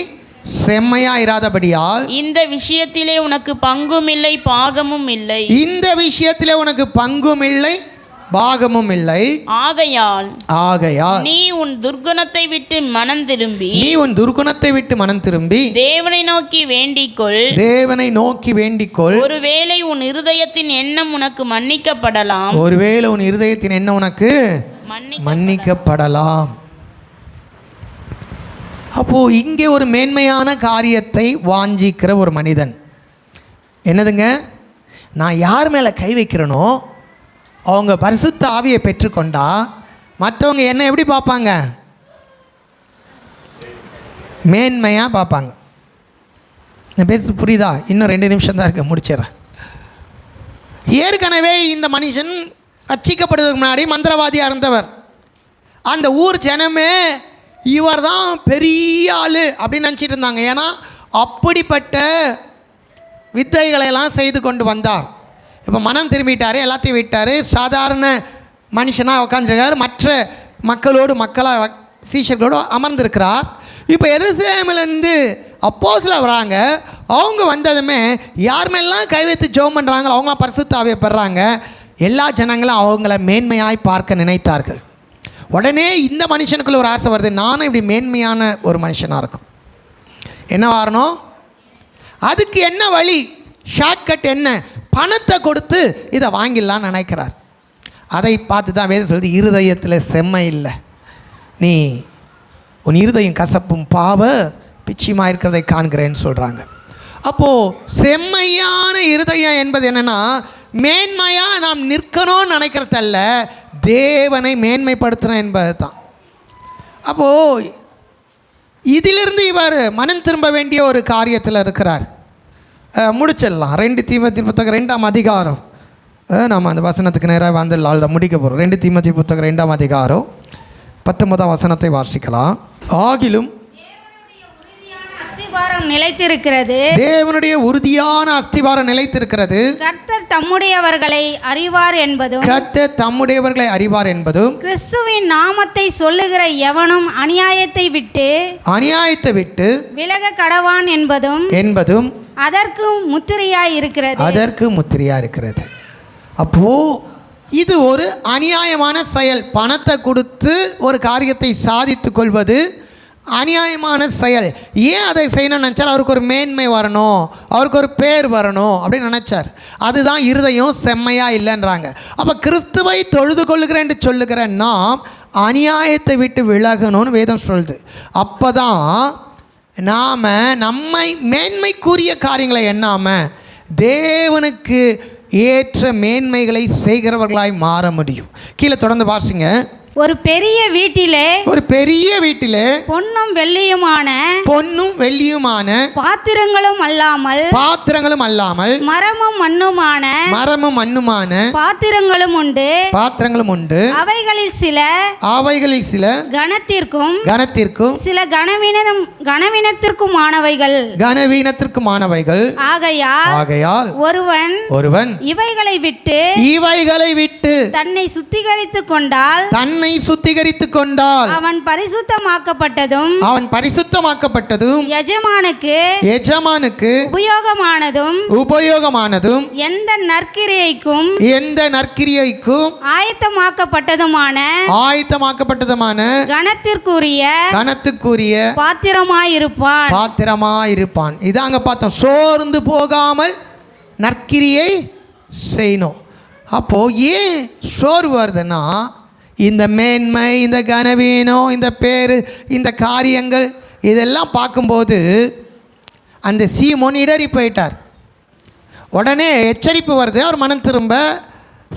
Speaker 2: செம்மையா இராதபடியால்
Speaker 3: இந்த விஷயத்திலே உனக்கு பங்கும் இல்லை பாகமும் இல்லை. ஆகையால் நீ உன் துர்க்குணத்தை விட்டு மனம் திரும்பி தேவனை நோக்கி வேண்டிக்கொள். ஒருவேளை உன் இருதயத்தின் எண்ணம் உனக்கு மன்னிக்கப்படலாம்.
Speaker 2: அப்போது இங்கே ஒரு மேன்மையான காரியத்தை வாஞ்சிக்கிற ஒரு மனிதன் என்னதுங்க, நான் யார் மேலே கை வைக்கிறேனோ அவங்க பரிசுத்த ஆவியை பெற்றுக்கொண்டா மற்றவங்க என்ன எப்படி பார்ப்பாங்க? மேன்மையாக பார்ப்பாங்க. பேச புரியுதா? இன்னும் 2 நிமிஷம் தான் இருக்கு, முடிச்சிடறேன். ஏற்கனவே இந்த மனுஷன் ரட்சிக்கப்படுவதற்கு முன்னாடி மந்திரவாதியாக இருந்தவர். அந்த ஊர் ஜனமே இவர் தான் பெரிய ஆள் அப்படின்னு நினச்சிட்டு இருந்தாங்க. ஏன்னா அப்படிப்பட்ட வித்தைகளையெல்லாம் செய்து கொண்டு வந்தார். இப்போ மனம் திரும்பிட்டார், எல்லாத்தையும் விட்டார், சாதாரண மனுஷனாக உட்காந்துருக்கார், மற்ற மக்களாக சீஷர்களோடு அமர்ந்திருக்கிறார். இப்போ எருசலேமிலேருந்து அப்போஸ்தலர் வராங்க. அவங்க வந்ததுமே யார் மேலாம் கை வைத்து ஜெபம் பண்ணுறாங்களோ அவங்களாம் பரிசுத்த ஆவியை பெறுறாங்க. எல்லா ஜனங்களும் அவங்கள மேன்மையாய் பார்க்க நினைத்தார்கள். உடனே இந்த மனுஷனுக்குள்ள ஒரு ஆசை வருது, நானும் இப்படி மேன்மையான ஒரு மனுஷனாக இருக்கும். என்ன வரணும்? அதுக்கு என்ன வழி, ஷார்ட்கட் என்ன? பணத்தை கொடுத்து இதை வாங்கிடலான்னு நினைக்கிறார். அதை பார்த்து தான் வேதம் சொல்லுது, இருதயத்தில் செம்மை இல்லை, நீ உன் இருதயம் கசப்பும் பாவ பிச்சியமாக இருக்கிறதை காண்கிறேன்னு சொல்கிறாங்க. அப்போது செம்மையான இருதயம் என்பது என்னென்னா, மேன்மையாக நாம் நிற்கணும்னு நினைக்கிறதல்ல, தேவனை மேன்மைப்படுத்துகிறோம் என்பது தான். அப்போது இதிலிருந்து இவர் மனம் திரும்ப வேண்டிய ஒரு காரியத்தில் இருக்கிறார். முடிச்சிடலாம். 2 தீமோத்தேயு புத்தகம் 2ஆம் அதிகாரம், நாம் அந்த வசனத்துக்கு நேராக வந்துடலாம், அதை முடிக்க போகிறோம். 2 தீமோத்தேயு புத்தகம் 2ஆம் அதிகாரம் 19ஆம் வசனத்தை வாசிக்கலாம். ஆகிலும் தேவனுடைய உறுதியான அஸ்திவாரம் நிலைத்திருக்கிறது.
Speaker 4: கர்த்தர் தம்முடையவர்களை அறிவார் என்பதும் கிறிஸ்துவின் நாமத்தை சொல்லுகிற எவனும் அநியாயத்தை விட்டு விலக கடவான் என்பதும் அதற்கு முத்திரையாய் இருக்கிறது.
Speaker 2: அப்போ இது ஒரு அநியாயமான செயல். பணத்தை கொடுத்து ஒரு காரியத்தை சாதித்து கொள்வது அநியாயமான செயல். ஏன் அதை செய்யணும்னு நினச்சார்? அவருக்கு ஒரு மேன்மை வரணும், அவருக்கு ஒரு பேர் வரணும் அப்படின்னு நினச்சார். அதுதான் இருதயம் செம்மையாக இல்லைன்றாங்க. அப்போ கிறிஸ்துவை தொழுது கொள்ளுகிறேன் என்று சொல்லுகிற நாம் அநியாயத்தை விட்டு விலகணும்னு வேதம் சொல்லுது. அப்போ தான் நாம் நம்மை மேன்மைக்குரிய காரியங்களை எண்ணாமல் தேவனுக்கு ஏற்ற மேன்மைகளை செய்கிறவர்களாய் மாற முடியும். கீழே தொடர்ந்து வாசிங்க.
Speaker 4: ஒரு பெரிய வீட்டிலே பொன்னும் வெள்ளியுமான பாத்திரங்களும் அல்லாமல் மரமும் மண்ணுமான பாத்திரங்களும் உண்டு. அவைகளில் சில கனத்திற்கும் சில கனவீனத்திற்குமானவைகள். ஆகையால் ஒருவன் இவைகளை விட்டு தன்னை சுத்திகரித்துக் கொண்டால் அவன் பரிசுத்தமாக்கப்பட்டதும் எஜமானுக்கு உபயோகமானதும் எந்த நற்கிரியைக்கும் ஆயத்தமாக்கப்பட்டதுமான கனத்திற்குரிய பாத்திரமாயிருப்பான். இதாங்க பார்த்தோம். சோர்ந்து போகாமல் நற்கிரியை செய்யணும். அப்போது ஏன் சோர்வு வருதுன்னா, இந்த மேன்மை, இந்த கனவீனம், இந்த பேர், இந்த காரியங்கள் இதெல்லாம் பார்க்கும்போது அந்த சீமோன் இடறி போயிட்டார். உடனே எச்சரிப்பு வருது. அவர் மனம் திரும்ப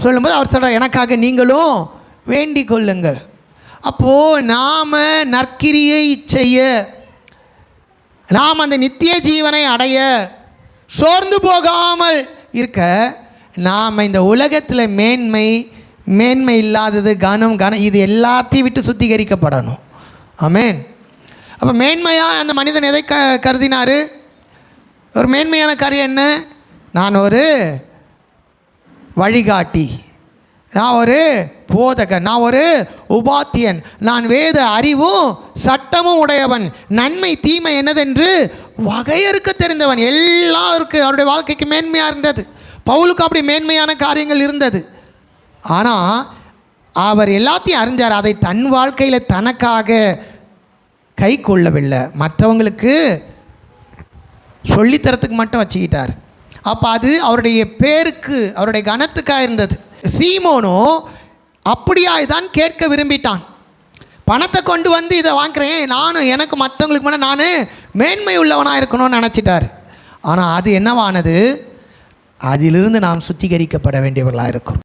Speaker 4: சொல்லும்போது அவர் சொல்கிறார், எனக்காக நீங்களும் வேண்டிக் கொள்ளுங்கள். அப்போது நாம் நற்கிரியை செய்ய, நாம் அந்த நித்திய ஜீவனை அடைய சோர்ந்து போகாமல் இருக்க, நாம் இந்த உலகத்தில் மேன்மை இல்லாதது, கனம் இது எல்லாத்தையும் விட்டு சுத்திகரிக்கப்படணும். ஆமென். அப்போ மேன்மையாக அந்த மனிதன் எதை கருதினார்? ஒரு மேன்மையான காரியம் என்ன? நான் ஒரு வழிகாட்டி, நான் ஒரு போதகன், நான் ஒரு உபாத்தியன், நான் வேத அறிவும் சட்டமும் உடையவன், நன்மை தீமை என்னதென்று வகையறுக்க தெரிந்தவன். எல்லாருக்கும் அவருடைய வாழ்க்கைக்கு மேன்மையாக இருந்தது. பவுலுக்கு அப்படி மேன்மையான காரியங்கள் இருந்தது. ஆனால் அவர் எல்லாத்தையும் அறிஞ்சார். அதை தன் வாழ்க்கையில் தனக்காக கை கொள்ளவில்லை, மற்றவங்களுக்கு சொல்லித்தரத்துக்கு மட்டும் வச்சுக்கிட்டார். அப்போ அது அவருடைய பேருக்கு, அவருடைய கனத்துக்காக இருந்தது. சீமோனோ அப்படியாய் தான் கேட்க விரும்பிட்டான். பணத்தை கொண்டு வந்து இதை வாங்குறேன், நானும் எனக்கு மற்றவங்களுக்கு முன்னே நான் மேன்மை உள்ளவனாக இருக்கணும்னு நினச்சிட்டார். ஆனால் அது என்னவானது? அதிலிருந்து நாம் சுத்திகரிக்கப்பட வேண்டியவர்களாக இருக்கிறோம்.